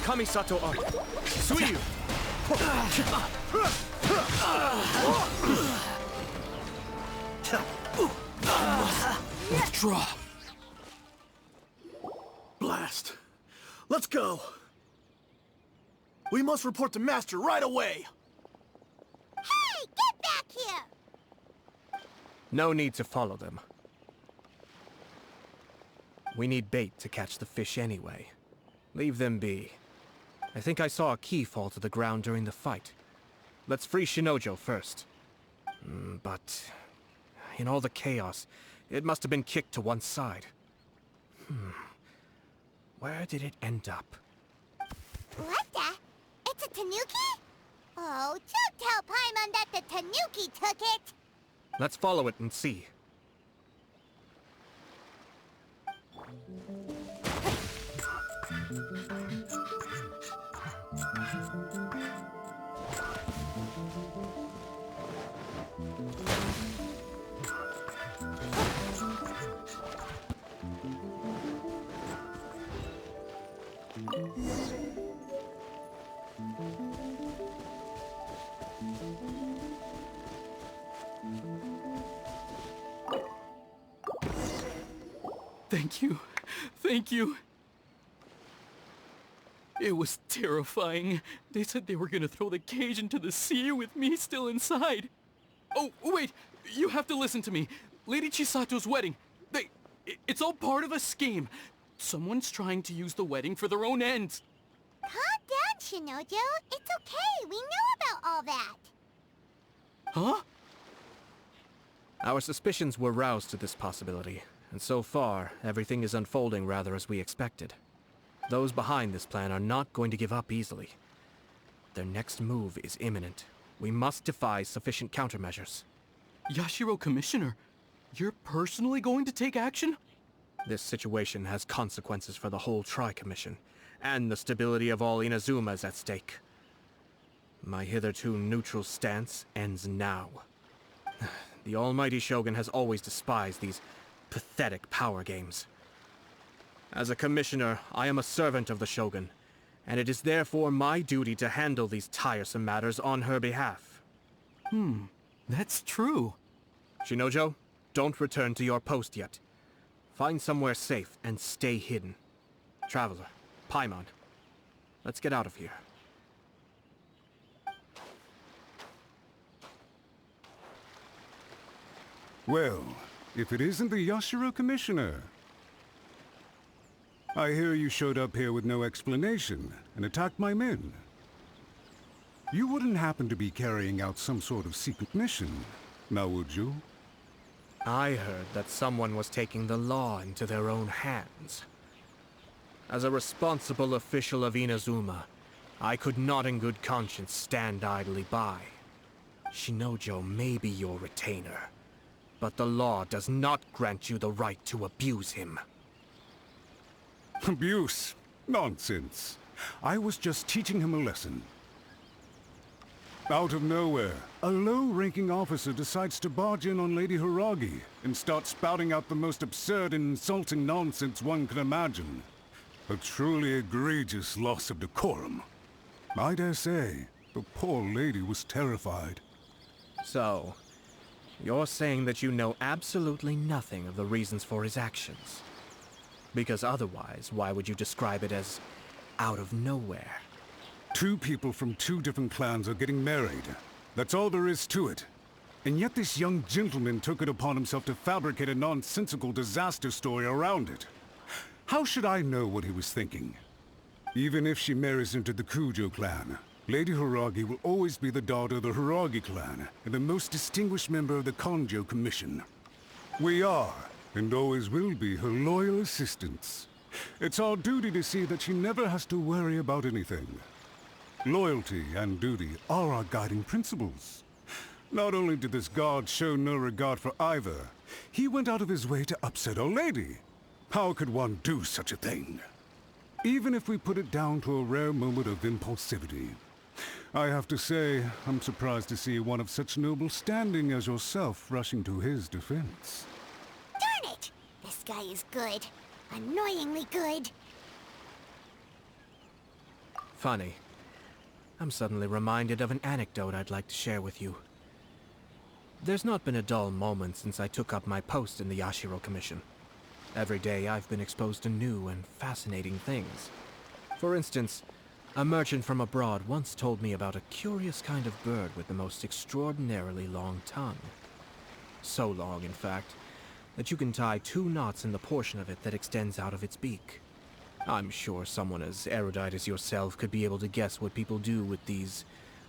F: Kamisato up. Suiyu!
J: Withdraw.
K: Blast. Let's go. We must report to Master right away.
B: Hey, get back here!
F: No need to follow them. We need bait to catch the fish anyway. Leave them be. I think I saw a key fall to the ground during the fight. Let's free Shinojo first. But in all the chaos, it must have been kicked to one side. Where did it end up?
B: What the? It's a tanuki? Oh, don't tell Paimon that the tanuki took it!
F: Let's follow it and see.
D: Thank you. Thank you. It was terrifying. They said they were gonna throw the cage into the sea with me still inside. Oh, wait! You have to listen to me. Lady Chisato's wedding. It's all part of a scheme. Someone's trying to use the wedding for their own ends.
B: Calm down, Shinojo. It's okay. We know about all that.
D: Huh?
F: Our suspicions were roused to this possibility, and so far, everything is unfolding rather as we expected. Those behind this plan are not going to give up easily. Their next move is imminent. We must devise sufficient countermeasures.
D: Yashiro Commissioner, you're personally going to take action?
F: This situation has consequences for the whole Tri-Commission, and the stability of all Inazuma is at stake. My hitherto neutral stance ends now. The almighty Shogun has always despised these pathetic power games. As a commissioner, I am a servant of the Shogun, and it is therefore my duty to handle these tiresome matters on her behalf.
D: That's true.
F: Shinojo, don't return to your post yet. Find somewhere safe and stay hidden. Traveler, Paimon, let's get out of here.
H: Well, if it isn't the Yashiro Commissioner. I hear you showed up here with no explanation and attacked my men. You wouldn't happen to be carrying out some sort of secret mission, now would you?
F: I heard that someone was taking the law into their own hands. As a responsible official of Inazuma, I could not in good conscience stand idly by. Shinojo may be your retainer, but the law does not grant you the right to abuse him.
H: Abuse? Nonsense. I was just teaching him a lesson. Out of nowhere, a low-ranking officer decides to barge in on Lady Hiragi and start spouting out the most absurd and insulting nonsense one can imagine. A truly egregious loss of decorum. I dare say, the poor lady was terrified.
F: So, you're saying that you know absolutely nothing of the reasons for his actions? Because otherwise, why would you describe it as out of nowhere?
H: Two people from two different clans are getting married. That's all there is to it. And yet this young gentleman took it upon himself to fabricate a nonsensical disaster story around it. How should I know what he was thinking? Even if she marries into the Kujo clan, Lady Hiragi will always be the daughter of the Hiragi clan and the most distinguished member of the Kanjo Commission. We are, and always will be, her loyal assistants. It's our duty to see that she never has to worry about anything. Loyalty and duty are our guiding principles. Not only did this guard show no regard for either, he went out of his way to upset our lady. How could one do such a thing? Even if we put it down to a rare moment of impulsivity. I have to say, I'm surprised to see one of such noble standing as yourself rushing to his defense.
B: Darn it! This guy is good. Annoyingly good.
F: Funny. I'm suddenly reminded of an anecdote I'd like to share with you. There's not been a dull moment since I took up my post in the Yashiro Commission. Every day I've been exposed to new and fascinating things. For instance, a merchant from abroad once told me about a curious kind of bird with the most extraordinarily long tongue. So long, in fact, that you can tie 2 knots in the portion of it that extends out of its beak. I'm sure someone as erudite as yourself could be able to guess what people do with these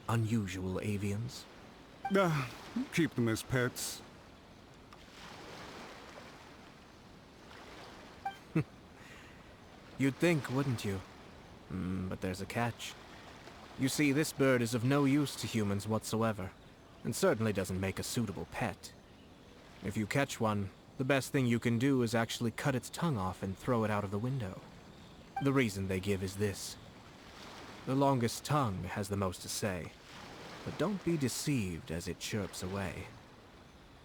F: unusual avians.
H: Keep them as pets.
F: You'd think, wouldn't you? But there's a catch. You see, this bird is of no use to humans whatsoever, and certainly doesn't make a suitable pet. If you catch one, the best thing you can do is actually cut its tongue off and throw it out of the window. The reason they give is this. The longest tongue has the most to say, but don't be deceived as it chirps away,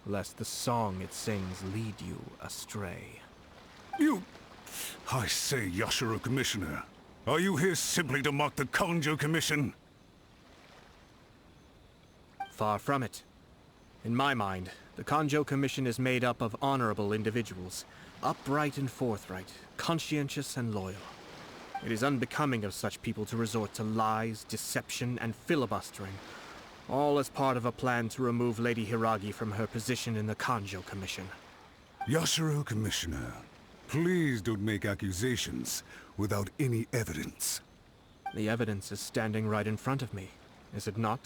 F: lest the song it sings lead you astray.
H: I say, Yashiro Commissioner, are you here simply to mock the Kanjo Commission?
F: Far from it. In my mind, the Kanjo Commission is made up of honorable individuals, upright and forthright, conscientious and loyal. It is unbecoming of such people to resort to lies, deception, and filibustering, all as part of a plan to remove Lady Hiragi from her position in the Kanjo Commission.
H: Yashiro Commissioner, please don't make accusations without any evidence.
F: The evidence is standing right in front of me, is it not?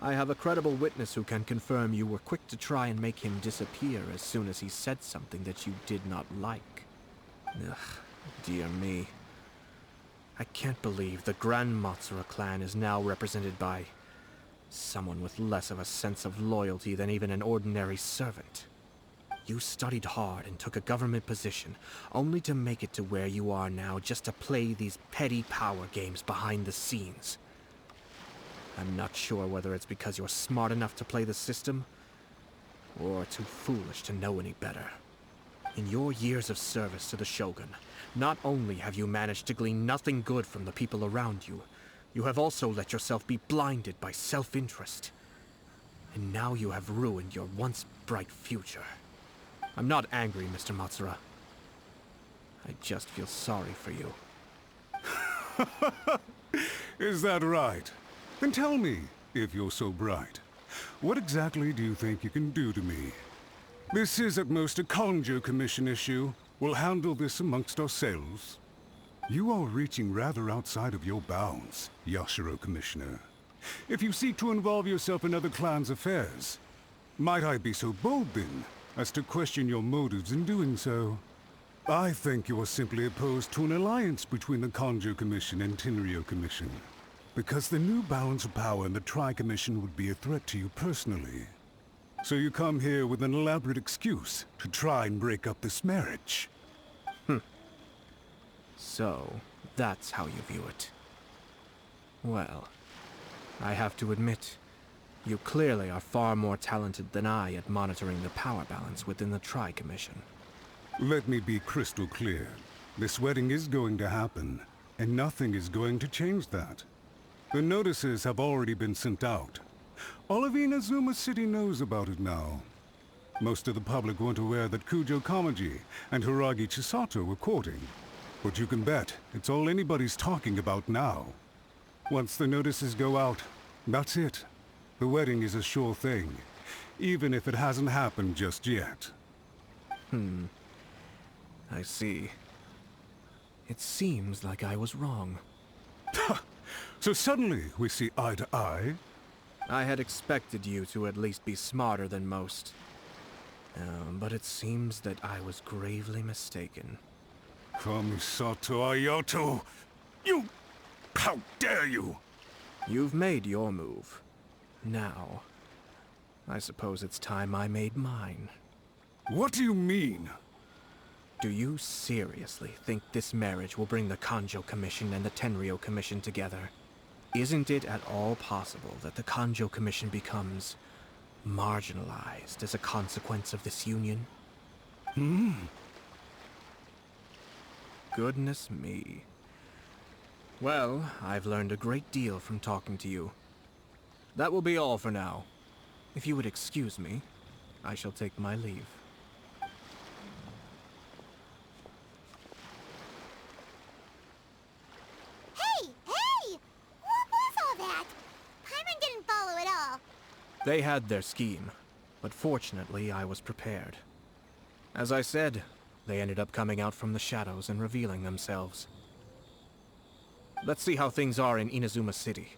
F: I have a credible witness who can confirm you were quick to try and make him disappear as soon as he said something that you did not like. Ugh, dear me. I can't believe the Grand Matsura clan is now represented by someone with less of a sense of loyalty than even an ordinary servant. You studied hard and took a government position, only to make it to where you are now just to play these petty power games behind the scenes. I'm not sure whether it's because you're smart enough to play the system, or too foolish to know any better. In your years of service to the Shogun, not only have you managed to glean nothing good from the people around you, you have also let yourself be blinded by self-interest. And now you have ruined your once bright future. I'm not angry, Mr. Matsura. I just feel sorry for you.
H: Is that right? Then tell me, if you're so bright, what exactly do you think you can do to me? This is at most a Kanjo Commission issue. We'll handle this amongst ourselves. You are reaching rather outside of your bounds, Yashiro Commissioner. If you seek to involve yourself in other clans' affairs, might I be so bold then, as to question your motives in doing so? I think you are simply opposed to an alliance between the Kanjo Commission and Tenryo Commission, because the new balance of power in the Tri-Commission would be a threat to you personally. So you come here with an elaborate excuse to try and break up this marriage.
F: So, that's how you view it. Well, I have to admit, you clearly are far more talented than I at monitoring the power balance within the Tri-Commission.
H: Let me be crystal clear. This wedding is going to happen, and nothing is going to change that. The notices have already been sent out. All of Inazuma City knows about it now. Most of the public weren't aware that Kujo Kamaji and Hiragi Chisato were courting. But you can bet it's all anybody's talking about now. Once the notices go out, that's it. The wedding is a sure thing, even if it hasn't happened just yet.
F: I see. It seems like I was wrong.
H: So suddenly we see eye to eye?
F: I had expected you to at least be smarter than most. But it seems that I was gravely mistaken.
H: Kamisato Ayato! You... How dare you!
F: You've made your move. Now, I suppose it's time I made mine.
H: What do you mean?
F: Do you seriously think this marriage will bring the Kanjo Commission and the Tenryo Commission together? Isn't it at all possible that the Kanjo Commission becomes marginalized as a consequence of this union? Goodness me. Well, I've learned a great deal from talking to you. That will be all for now. If you would excuse me, I shall take my leave.
B: Hey! What was all that? Paimon didn't follow at all.
F: They had their scheme, but fortunately I was prepared. As I said, they ended up coming out from the shadows and revealing themselves. Let's see how things are in Inazuma City.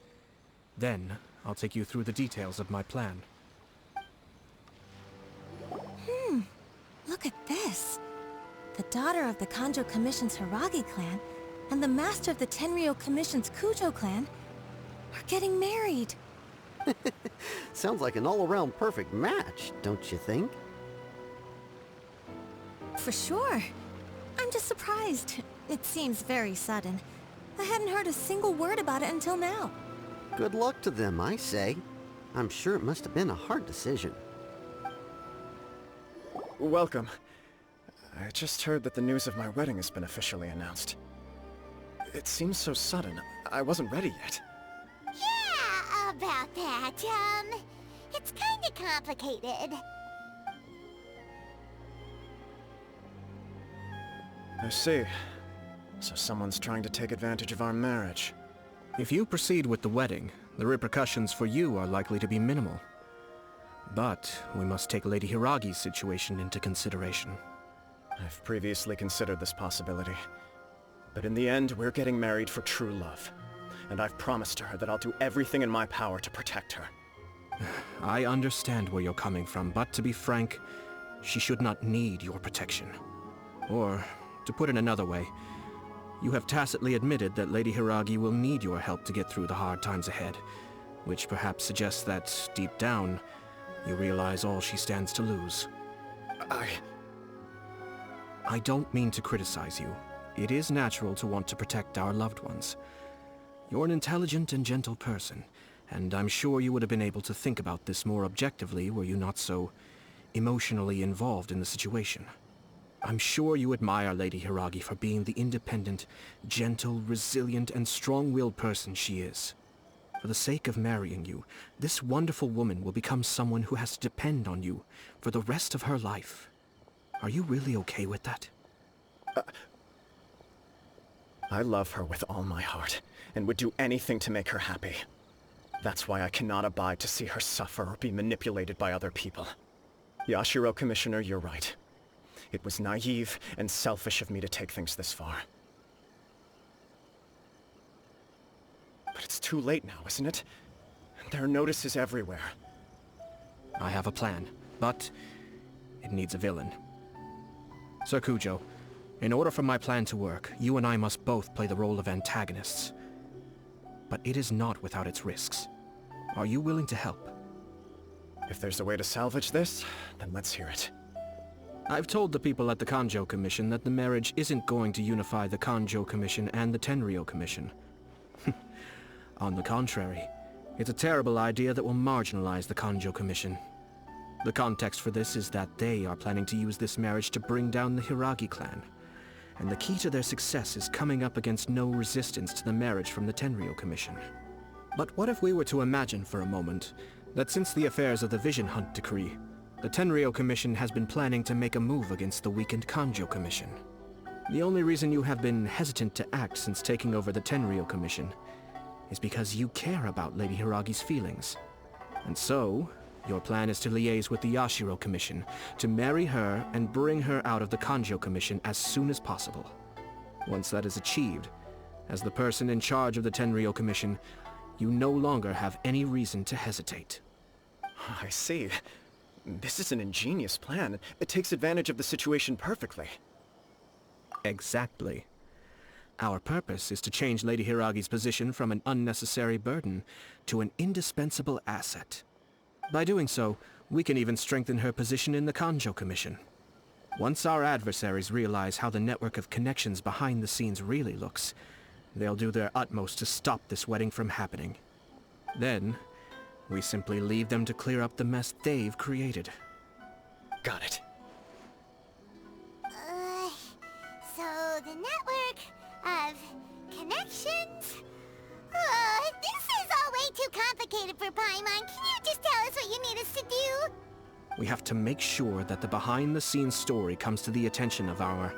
F: Then, I'll take you through the details of my plan.
A: Look at this. The daughter of the Kanjo Commission's Hiragi clan and the master of the Tenryo Commission's Kujo clan are getting married.
M: Sounds like an all-around perfect match, don't you think?
A: For sure. I'm just surprised. It seems very sudden. I hadn't heard a single word about it until now.
M: Good luck to them, I say. I'm sure it must have been a hard decision.
G: Welcome. I just heard that the news of my wedding has been officially announced. It seems so sudden. I wasn't ready yet.
B: Yeah, about that, it's kinda complicated.
G: I see. So someone's trying to take advantage of our marriage.
F: If you proceed with the wedding, the repercussions for you are likely to be minimal. But we must take Lady Hiragi's situation into consideration.
G: I've previously considered this possibility. But in the end, we're getting married for true love. And I've promised her that I'll do everything in my power to protect her.
F: I understand where you're coming from, but to be frank, she should not need your protection. Or, to put it another way, you have tacitly admitted that Lady Hiragi will need your help to get through the hard times ahead, which perhaps suggests that, deep down, you realize all she stands to lose. I don't mean to criticize you. It is natural to want to protect our loved ones. You're an intelligent and gentle person, and I'm sure you would have been able to think about this more objectively were you not so emotionally involved in the situation. I'm sure you admire Lady Hiragi for being the independent, gentle, resilient, and strong-willed person she is. For the sake of marrying you, this wonderful woman will become someone who has to depend on you for the rest of her life. Are you really okay with that?
G: I love her with all my heart, and would do anything to make her happy. That's why I cannot abide to see her suffer or be manipulated by other people. Yashiro, Commissioner, you're right. It was naive and selfish of me to take things this far. But it's too late now, isn't it? There are notices everywhere.
F: I have a plan, but it needs a villain. Sir Kujo, in order for my plan to work, you and I must both play the role of antagonists. But it is not without its risks. Are you willing to help?
G: If there's a way to salvage this, then let's hear it.
F: I've told the people at the Kanjo Commission that the marriage isn't going to unify the Kanjo Commission and the Tenryou Commission. On the contrary, it's a terrible idea that will marginalize the Kanjo Commission. The context for this is that they are planning to use this marriage to bring down the Hiragi clan, and the key to their success is coming up against no resistance to the marriage from the Tenryou Commission. But what if we were to imagine for a moment that since the affairs of the Vision Hunt Decree, the Tenryou Commission has been planning to make a move against the weakened Kanjo Commission? The only reason you have been hesitant to act since taking over the Tenryou Commission is because you care about Lady Hiragi's feelings. And so, your plan is to liaise with the Yashiro Commission, to marry her and bring her out of the Kanjo Commission as soon as possible. Once that is achieved, as the person in charge of the Tenryou Commission, you no longer have any reason to hesitate.
G: I see. This is an ingenious plan. It takes advantage of the situation perfectly.
F: Exactly. Our purpose is to change Lady Hiragi's position from an unnecessary burden to an indispensable asset. By doing so, we can even strengthen her position in the Kanjo Commission. Once our adversaries realize how the network of connections behind the scenes really looks, they'll do their utmost to stop this wedding from happening. Then, we simply leave them to clear up the mess they've created.
G: Got it.
B: So the network of connections? This is all way too complicated for Paimon. Can you just tell us what you need us to do?
F: We have to make sure that the behind-the-scenes story comes to the attention of our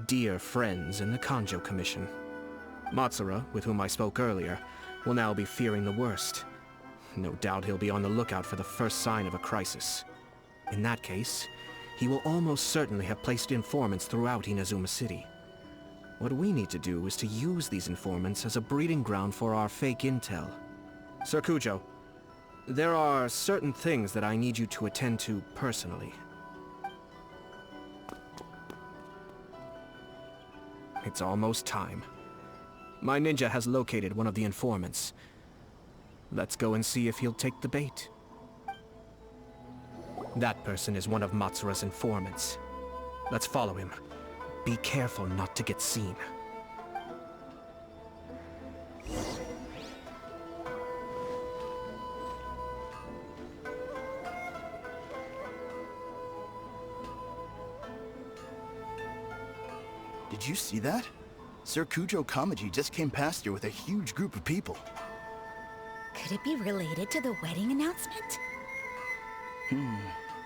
F: dear friends in the Kanjo Commission. Matsura, with whom I spoke earlier, will now be fearing the worst. No doubt he'll be on the lookout for the first sign of a crisis. In that case, he will almost certainly have placed informants throughout Inazuma City. What we need to do is to use these informants as a breeding ground for our fake intel. Sir Kujo, there are certain things that I need you to attend to personally. It's almost time. My ninja has located one of the informants. Let's go and see if he'll take the bait. That person is one of Matsura's informants. Let's follow him. Be careful not to get seen.
K: Did you see that? Sir Kujo Kamaji just came past here with a huge group of people.
A: Could it be related to the wedding announcement?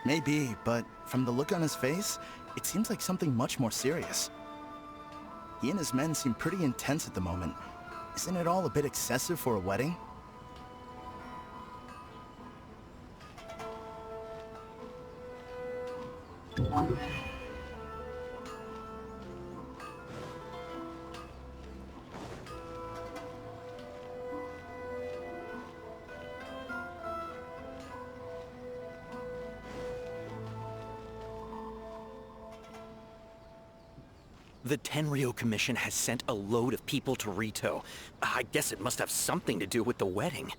K: Maybe, but from the look on his face, it seems like something much more serious. He and his men seem pretty intense at the moment. Isn't it all a bit excessive for a wedding?
N: The Tenryou Commission has sent a load of people to Rito. I guess it must have something to do with the wedding.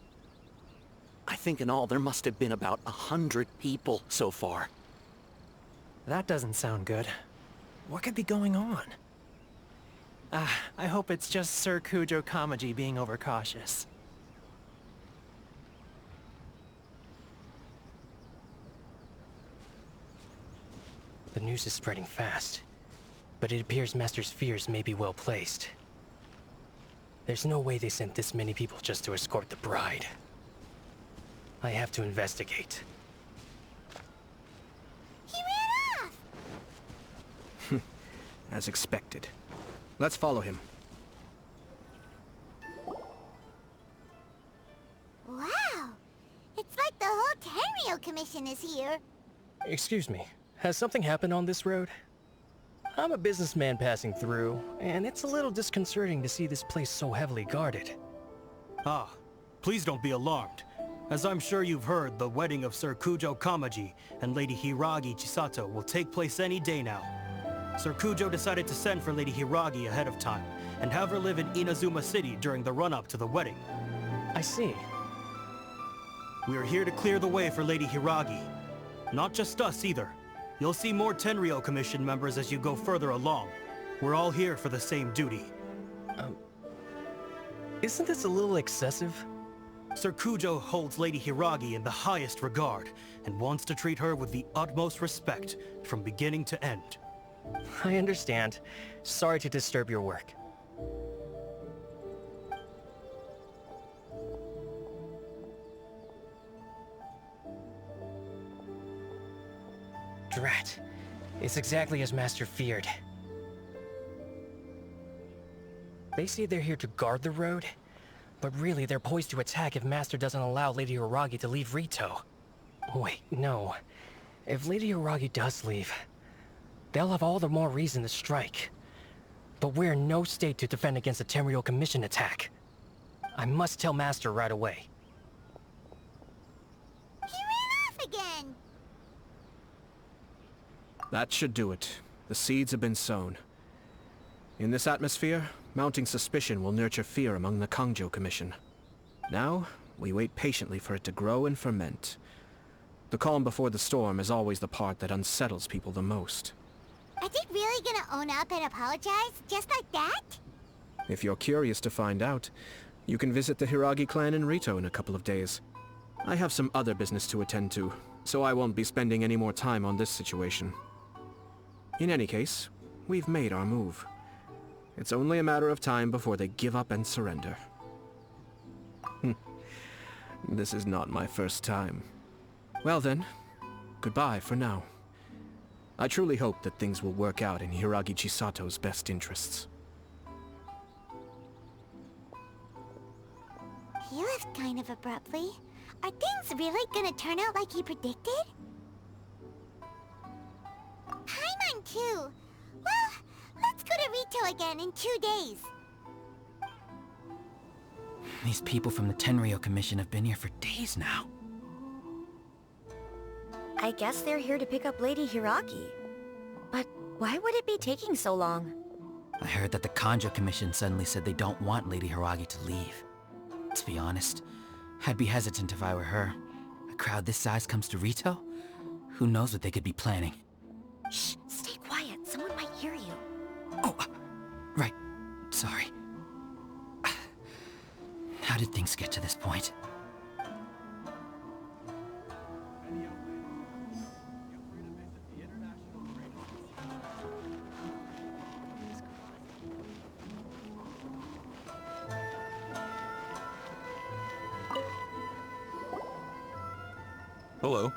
N: I think in all there must have been about 100 people so far.
C: That doesn't sound good. What could be going on? I hope it's just Sir Kujo Kamaji being overcautious.
E: The news is spreading fast, but it appears Master's fears may be well placed. There's no way they sent this many people just to escort the bride. I have to investigate.
B: He ran off!
F: As expected. Let's follow him.
B: Wow! It's like the whole Tenryou Commission is here.
E: Excuse me, has something happened on this road? I'm a businessman passing through, and it's a little disconcerting to see this place so heavily guarded.
O: Ah, please don't be alarmed. As I'm sure you've heard, the wedding of Sir Kujo Kamaji and Lady Hiragi Chisato will take place any day now. Sir Kujo decided to send for Lady Hiragi ahead of time, and have her live in Inazuma City during the run-up to the wedding.
E: I see.
O: We are here to clear the way for Lady Hiragi. Not just us either. You'll see more Tenryou Commission members as you go further along. We're all here for the same duty.
E: Isn't this a little excessive?
O: Sir Kujo holds Lady Hiragi in the highest regard, and wants to treat her with the utmost respect, from beginning to end.
E: I understand. Sorry to disturb your work. Drat. It's exactly as Master feared. They say they're here to guard the road, but really they're poised to attack if Master doesn't allow Lady Hiragi to leave Rito. Wait, no. If Lady Hiragi does leave, they'll have all the more reason to strike. But we're in no state to defend against a Tenryou Commission attack. I must tell Master right away.
B: He ran off again!
F: That should do it. The seeds have been sown. In this atmosphere, mounting suspicion will nurture fear among the Kangjo Commission. Now, we wait patiently for it to grow and ferment. The calm before the storm is always the part that unsettles people the most.
B: Are they really gonna own up and apologize, just like that?
F: If you're curious to find out, you can visit the Hiragi clan in Rito in a couple of days. I have some other business to attend to, so I won't be spending any more time on this situation. In any case, we've made our move. It's only a matter of time before they give up and surrender. This is not my first time. Well then, goodbye for now. I truly hope that things will work out in Hiragi Chisato's best interests.
B: He left kind of abruptly. Are things really gonna turn out like he predicted? Paimon too. Well, let's go to Rito again in 2 days.
P: These people from the Tenryou Commission have been here for days now.
A: I guess they're here to pick up Lady Hiragi. But why would it be taking so long?
P: I heard that the Kanjo Commission suddenly said they don't want Lady Hiragi to leave. To be honest, I'd be hesitant if I were her. A crowd this size comes to Rito? Who knows what they could be planning?
A: Shh, stay quiet. Someone might hear you.
P: Oh, right. Sorry. How did things get to this point?
Q: Hello.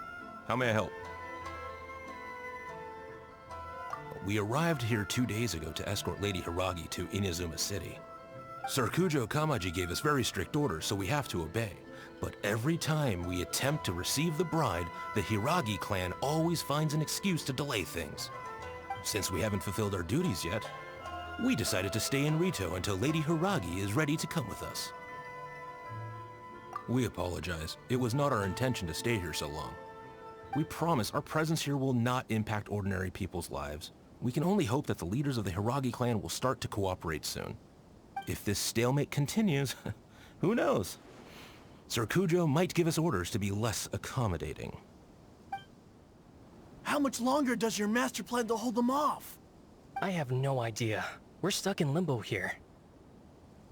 Q: How may I help? We arrived here 2 days ago to escort Lady Hiragi to Inazuma City. Sir Kujo Kamaji gave us very strict orders, so we have to obey. But every time we attempt to receive the bride, the Hiragi clan always finds an excuse to delay things. Since we haven't fulfilled our duties yet, we decided to stay in Rito until Lady Hiragi is ready to come with us. We apologize. It was not our intention to stay here so long. We promise our presence here will not impact ordinary people's lives. We can only hope that the leaders of the Hiragi clan will start to cooperate soon. If this stalemate continues, who knows? Sir Kujo might give us orders to be less accommodating.
R: How much longer does your master plan to hold them off?
E: I have no idea. We're stuck in limbo here.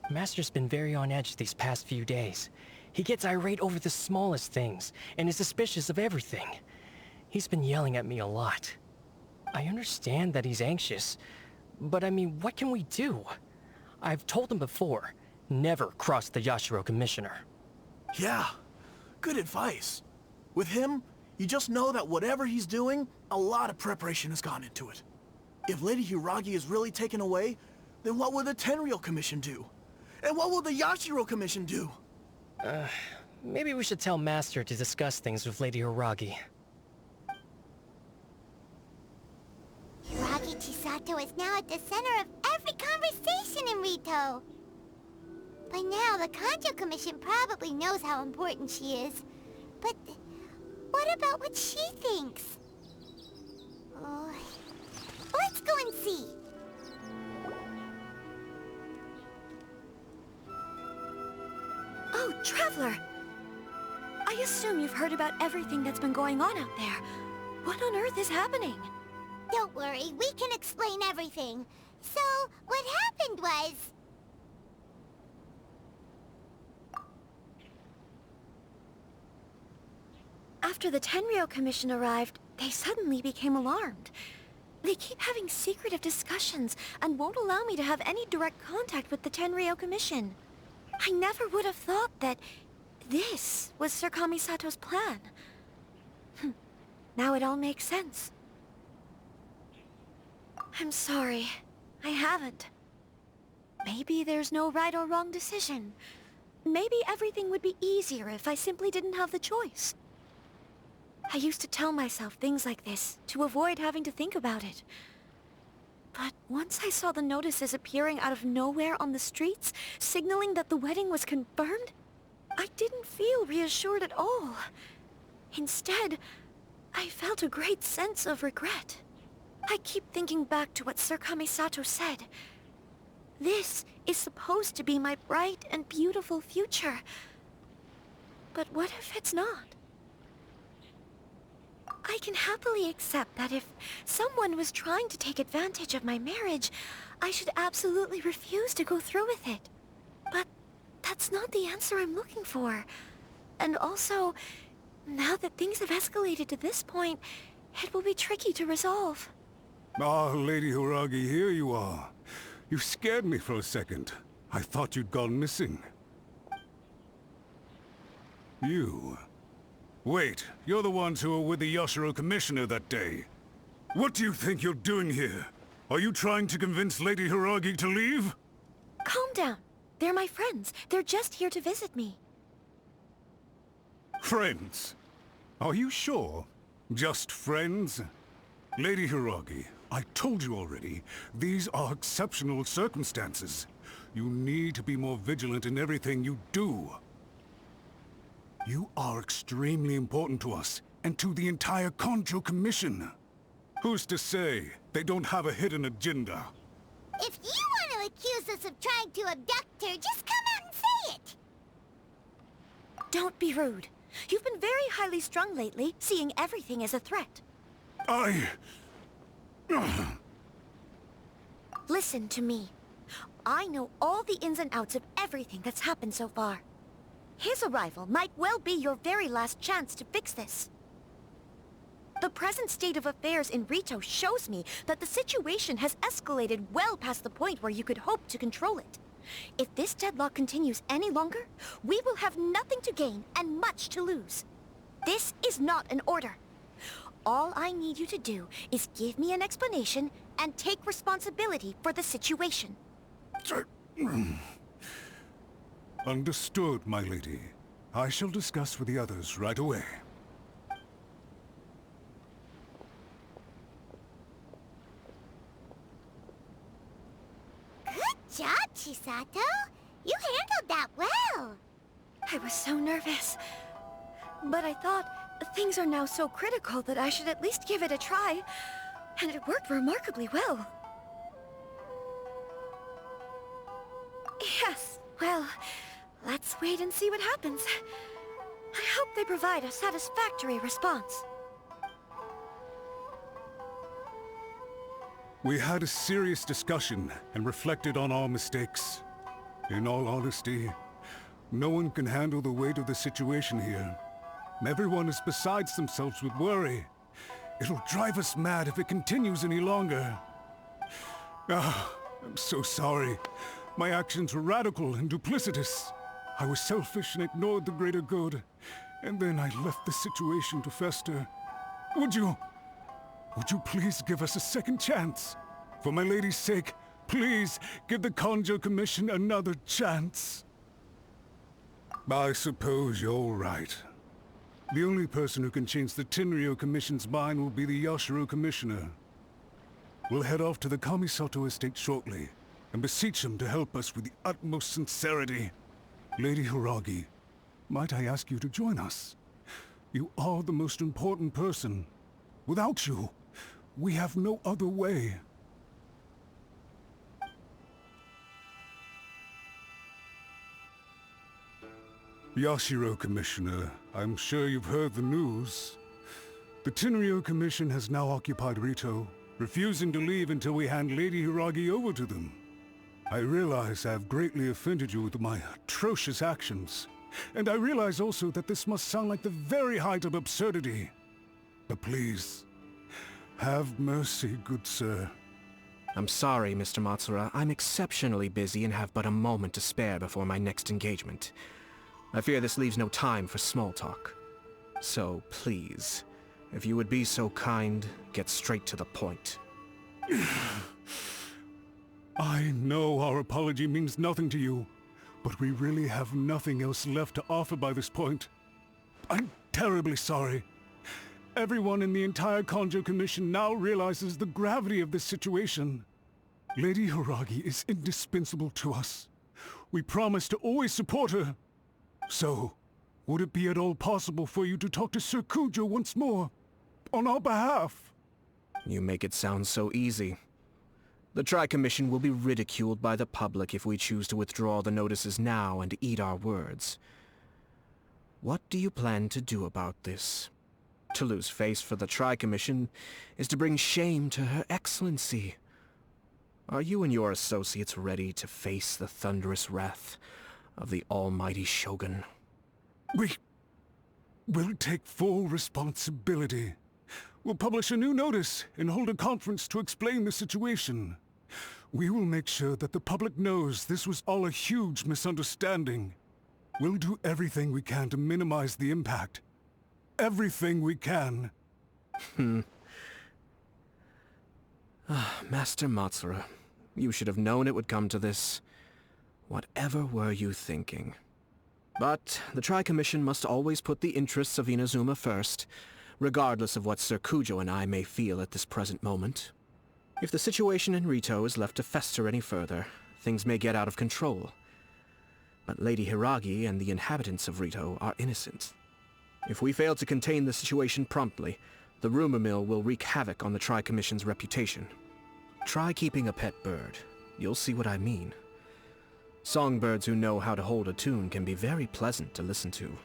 E: Master's been very on edge these past few days. He gets irate over the smallest things, and is suspicious of everything. He's been yelling at me a lot. I understand that he's anxious, but I mean, what can we do? I've told him before, never cross the Yashiro Commissioner.
R: Yeah, good advice. With him, you just know that whatever he's doing, a lot of preparation has gone into it. If Lady Hiragi is really taken away, then what will the Tenryou Commission do? And what will the Yashiro Commission do?
E: Maybe we should tell Master to discuss things with Lady Hiragi.
B: Hiragi Chisato is now at the center of every conversation in Rito. By now, the Kanjo Commission probably knows how important she is. But what about what she thinks? Let's go and see.
A: Oh, Traveler! I assume you've heard about everything that's been going on out there. What on earth is happening?
B: Don't worry, we can explain everything. So, what happened was...
A: After the Tenryou Commission arrived, they suddenly became alarmed. They keep having secretive discussions and won't allow me to have any direct contact with the Tenryou Commission. I never would have thought that this was Sir Kamisato's plan. Now it all makes sense. I'm sorry. I haven't. Maybe there's no right or wrong decision. Maybe everything would be easier if I simply didn't have the choice. I used to tell myself things like this to avoid having to think about it. But once I saw the notices appearing out of nowhere on the streets, signaling that the wedding was confirmed, I didn't feel reassured at all. Instead, I felt a great sense of regret. I keep thinking back to what Sir Kamisato said. This is supposed to be my bright and beautiful future. But what if it's not? I can happily accept that if someone was trying to take advantage of my marriage, I should absolutely refuse to go through with it. But that's not the answer I'm looking for. And also, now that things have escalated to this point, it will be tricky to resolve.
H: Ah, Lady Hiragi, here you are. You scared me for a second. I thought you'd gone missing. You... Wait, you're the ones who were with the Yashiro Commissioner that day. What do you think you're doing here? Are you trying to convince Lady Hiragi to leave?
A: Calm down. They're my friends. They're just here to visit me.
H: Friends? Are you sure? Just friends? Lady Hiragi, I told you already, these are exceptional circumstances. You need to be more vigilant in everything you do. You are extremely important to us, and to the entire Kanjo Commission. Who's to say they don't have a hidden agenda?
B: If you want to accuse us of trying to abduct her, just come out and say it!
A: Don't be rude. You've been very highly strung lately, seeing everything as a threat. Listen to me. I know all the ins and outs of everything that's happened so far. His arrival might well be your very last chance to fix this. The present state of affairs in Rito shows me that the situation has escalated well past the point where you could hope to control it. If this deadlock continues any longer, we will have nothing to gain and much to lose. This is not an order. All I need you to do is give me an explanation and take responsibility for the situation.
H: Understood, my lady. I shall discuss with the others right away.
B: Good job, Chisato. You handled that well.
A: I was so nervous. But I thought things are now so critical that I should at least give it a try. And it worked remarkably well. Yes, well, let's wait and see what happens. I hope they provide a satisfactory response.
H: We had a serious discussion and reflected on our mistakes. In all honesty, no one can handle the weight of the situation here. Everyone is besides themselves with worry. It'll drive us mad if it continues any longer. I'm so sorry. My actions were radical and duplicitous. I was selfish and ignored the greater good. And then I left the situation to fester. Would you please give us a second chance? For my lady's sake, please give the Conjo Commission another chance. I suppose you're right. The only person who can change the Tenryou Commission's mind will be the Yashiro Commissioner. We'll head off to the Kamisato estate shortly, and beseech him to help us with the utmost sincerity. Lady Hiragi, might I ask you to join us? You are the most important person. Without you, we have no other way. Yashiro, Commissioner, I'm sure you've heard the news. The Tenryou Commission has now occupied Rito, refusing to leave until we hand Lady Hiragi over to them. I realize I have greatly offended you with my atrocious actions, and I realize also that this must sound like the very height of absurdity. But please, have mercy, good sir.
F: I'm sorry, Mr. Matsura. I'm exceptionally busy and have but a moment to spare before my next engagement. I fear this leaves no time for small talk. So, please, if you would be so kind, get straight to the point.
H: I know our apology means nothing to you, but we really have nothing else left to offer by this point. I'm terribly sorry. Everyone in the entire Conjo Commission now realizes the gravity of this situation. Lady Hiragi is indispensable to us. We promise to always support her. So, would it be at all possible for you to talk to Sir Kujo once more? On our behalf?
F: You make it sound so easy. The Tri-Commission will be ridiculed by the public if we choose to withdraw the notices now and eat our words. What do you plan to do about this? To lose face for the Tri-Commission is to bring shame to Her Excellency. Are you and your associates ready to face the thunderous wrath of the almighty Shogun?
H: We'll take full responsibility. We'll publish a new notice and hold a conference to explain the situation. We will make sure that the public knows this was all a huge misunderstanding. We'll do everything we can to minimize the impact. Everything we can.
F: Master Matsura, you should have known it would come to this. Whatever were you thinking? But the Tri-Commission must always put the interests of Inazuma first, regardless of what Sir Kujo and I may feel at this present moment. If the situation in Rito is left to fester any further, things may get out of control. But Lady Hiragi and the inhabitants of Rito are innocent. If we fail to contain the situation promptly, the rumor mill will wreak havoc on the Tri-Commission's reputation. Try keeping a pet bird. You'll see what I mean. Songbirds who know how to hold a tune can be very pleasant to listen to,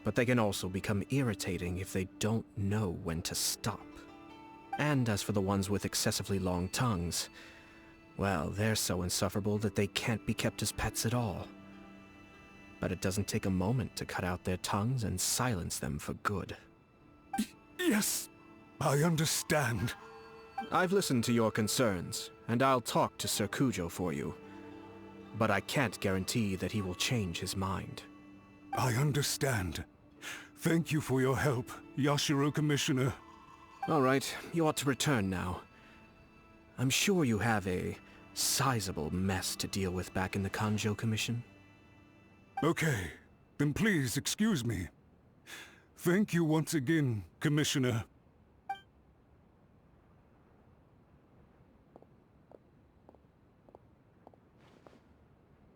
F: but they can also become irritating if they don't know when to stop. And as for the ones with excessively long tongues, well, they're so insufferable that they can't be kept as pets at all. But it doesn't take a moment to cut out their tongues and silence them for good.
H: Yes, I understand.
F: I've listened to your concerns, and I'll talk to Sir Kujo for you. But I can't guarantee that he will change his mind.
H: I understand. Thank you for your help, Yashiro Commissioner.
F: All right, you ought to return now. I'm sure you have a sizable mess to deal with back in the Conjo Commission.
H: Okay, then please excuse me. Thank you once again, Commissioner.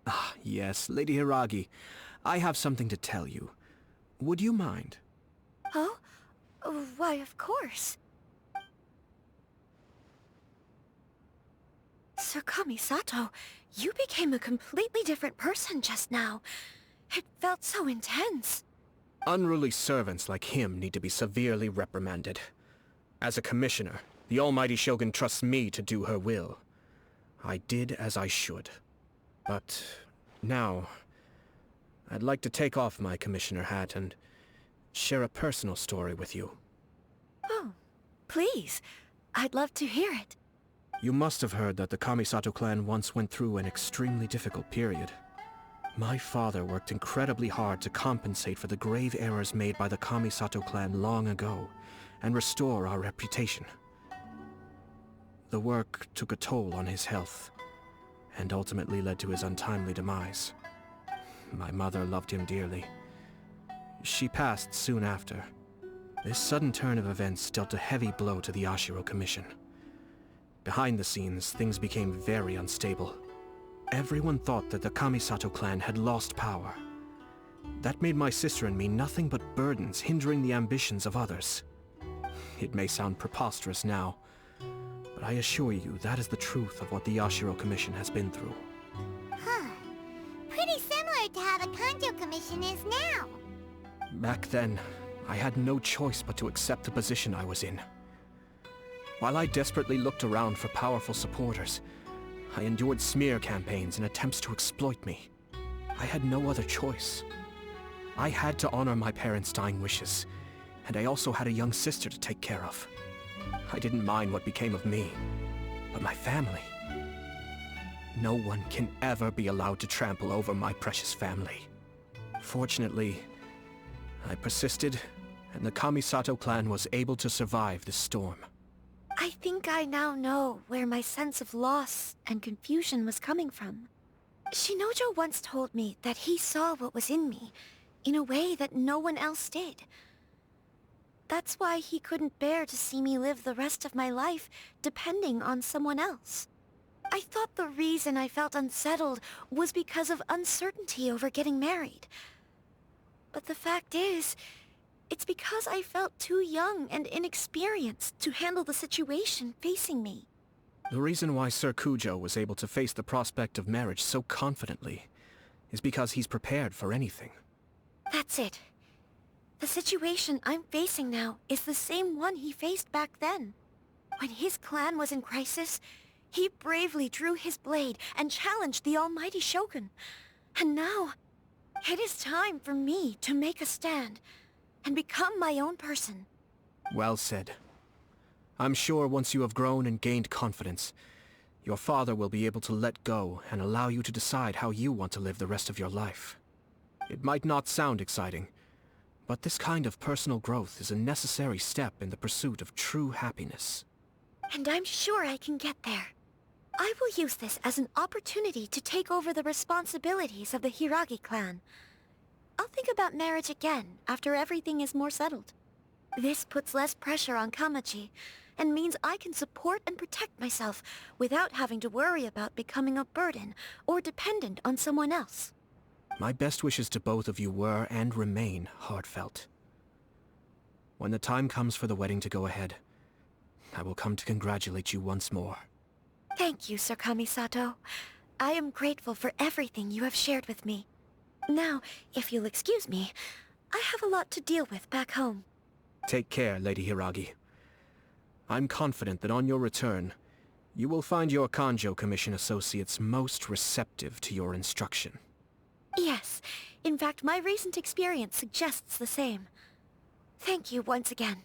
F: Ah, yes, Lady Hiragi. I have something to tell you. Would you mind?
A: Oh? Why, of course. Sir Kamisato, you became a completely different person just now. It felt so intense.
F: Unruly servants like him need to be severely reprimanded. As a commissioner, The Almighty Shogun trusts me to do her will. I did as I should. But now, I'd like to take off my commissioner hat and share a personal story with you.
A: Oh, please. I'd love to hear it.
F: You must have heard that the Kamisato clan once went through an extremely difficult period. My father worked incredibly hard to compensate for the grave errors made by the Kamisato clan long ago, and restore our reputation. The work took a toll on his health, and ultimately led to his untimely demise. My mother loved him dearly. She passed soon after. This sudden turn of events dealt a heavy blow to the Yashiro Commission. Behind the scenes, things became very unstable. Everyone thought that the Kamisato clan had lost power. That made my sister and me nothing but burdens hindering the ambitions of others. It may sound preposterous now, but I assure you that is the truth of what the Yashiro Commission has been through.
B: Huh. Pretty similar to how the Kanjo Commission is now.
F: Back then, I had no choice but to accept the position I was in. While I desperately looked around for powerful supporters, I endured smear campaigns and attempts to exploit me. I had no other choice. I had to honor my parents' dying wishes, and I also had a young sister to take care of. I didn't mind what became of me, but my family. No one can ever be allowed to trample over my precious family. Fortunately, I persisted, and the Kamisato clan was able to survive this storm.
A: I think I now know where my sense of loss and confusion was coming from. Shinojo once told me that he saw what was in me, in a way that no one else did. That's why he couldn't bear to see me live the rest of my life depending on someone else. I thought the reason I felt unsettled was because of uncertainty over getting married. But the fact is, it's because I felt too young and inexperienced to handle the situation facing me.
F: The reason why Sir Kujo was able to face the prospect of marriage so confidently is because he's prepared for anything.
A: That's it. The situation I'm facing now is the same one he faced back then. When his clan was in crisis, he bravely drew his blade and challenged the Almighty Shogun. And now, it is time for me to make a stand and become my own person.
F: Well said. I'm sure once you have grown and gained confidence, your father will be able to let go and allow you to decide how you want to live the rest of your life. It might not sound exciting, but this kind of personal growth is a necessary step in the pursuit of true happiness.
A: And I'm sure I can get there. I will use this as an opportunity to take over the responsibilities of the Hiragi clan. I'll think about marriage again after everything is more settled. This puts less pressure on Kamaji, and means I can support and protect myself without having to worry about becoming a burden or dependent on someone else.
F: My best wishes to both of you were and remain heartfelt. When the time comes for the wedding to go ahead, I will come to congratulate you once more.
A: Thank you, Sir Kamisato. I am grateful for everything you have shared with me. Now, if you'll excuse me, I have a lot to deal with back home.
F: Take care, Lady Hiragi. I'm confident that on your return, you will find your Kanjo Commission associates most receptive to your instruction.
A: Yes, in fact, my recent experience suggests the same. Thank you once again.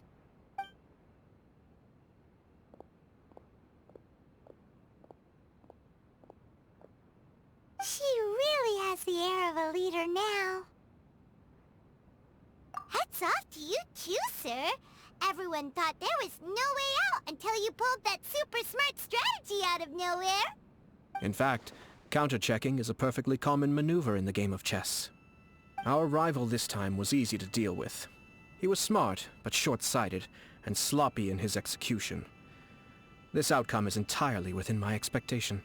B: She really has the air of a leader now. Hats off to you too, sir. Everyone thought there was no way out until you pulled that super smart strategy out of nowhere.
F: In fact, counter-checking is a perfectly common maneuver in the game of chess. Our rival this time was easy to deal with. He was smart, but short-sighted, and sloppy in his execution. This outcome is entirely within my expectation.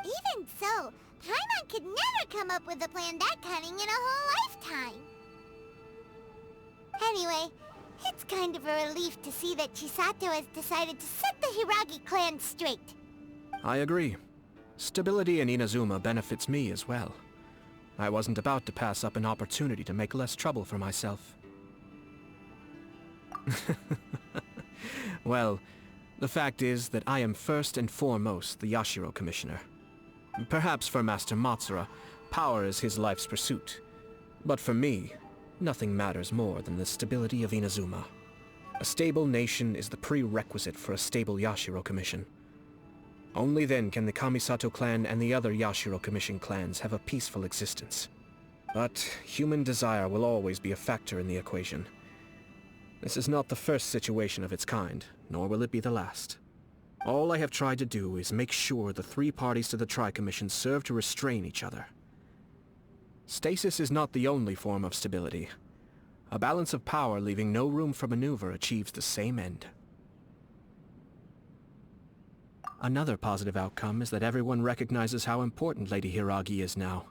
B: Even so, Paimon could never come up with a plan that cunning in a whole lifetime. Anyway, it's kind of a relief to see that Chisato has decided to set the Hiragi clan straight.
F: I agree. Stability in Inazuma benefits me as well. I wasn't about to pass up an opportunity to make less trouble for myself. Well, The fact is that I am first and foremost the Yashiro Commissioner. Perhaps for Master Matsura, power is his life's pursuit. But for me, nothing matters more than the stability of Inazuma. A stable nation is the prerequisite for a stable Yashiro Commission. Only then can the Kamisato clan and the other Yashiro Commission clans have a peaceful existence. But human desire will always be a factor in the equation. This is not the first situation of its kind, nor will it be the last. All I have tried to do is make sure the three parties to the Tri-Commission serve to restrain each other. Stasis is not the only form of stability. A balance of power leaving no room for maneuver achieves the same end. Another positive outcome is that everyone recognizes how important Lady Hiragi is now.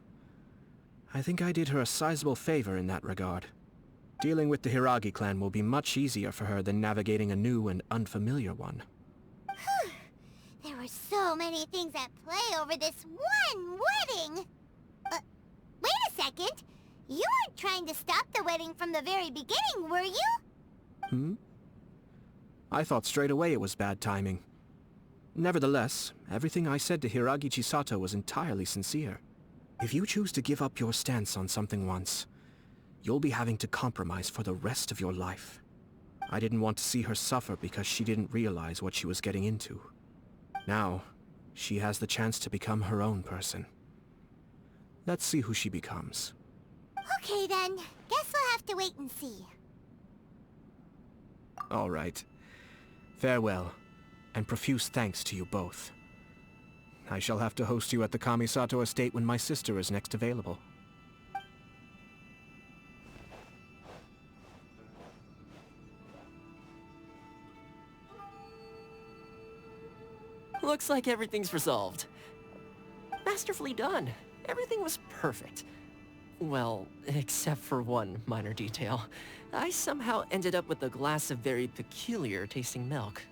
F: I think I did her a sizable favor in that regard. Dealing with the Hiragi clan will be much easier for her than navigating a new and unfamiliar one.
B: There were so many things at play over this one wedding! Wait a second! You weren't trying to stop the wedding from the very beginning, were you?
F: I thought straight away it was bad timing. Nevertheless, everything I said to Hiragi Chisato was entirely sincere. If you choose to give up your stance on something once, you'll be having to compromise for the rest of your life. I didn't want to see her suffer because she didn't realize what she was getting into. Now, she has the chance to become her own person. Let's see who she becomes.
B: Okay then, guess we'll have to wait and see.
F: All right. Farewell, and profuse thanks to you both. I shall have to host you at the Kamisato estate when my sister is next available.
S: Looks like everything's resolved. Masterfully done. Everything was perfect. Well, except for one minor detail. I somehow ended up with a glass of very peculiar tasting milk.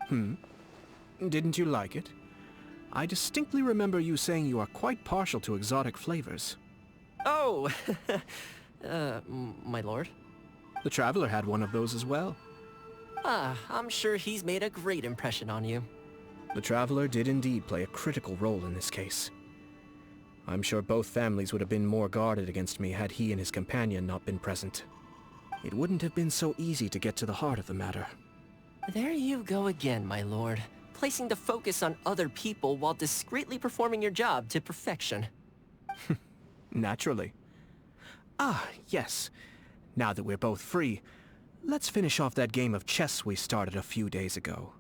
F: Didn't you like it? I distinctly remember you saying you are quite partial to exotic flavors.
S: Oh! My lord?
F: The Traveler had one of those as well.
S: I'm sure he's made a great impression on you.
F: The Traveler did indeed play a critical role in this case. I'm sure both families would have been more guarded against me had he and his companion not been present. It wouldn't have been so easy to get to the heart of the matter.
S: There you go again, my lord. Placing the focus on other people while discreetly performing your job to perfection.
F: Naturally. Yes. Now that we're both free, let's finish off that game of chess we started a few days ago.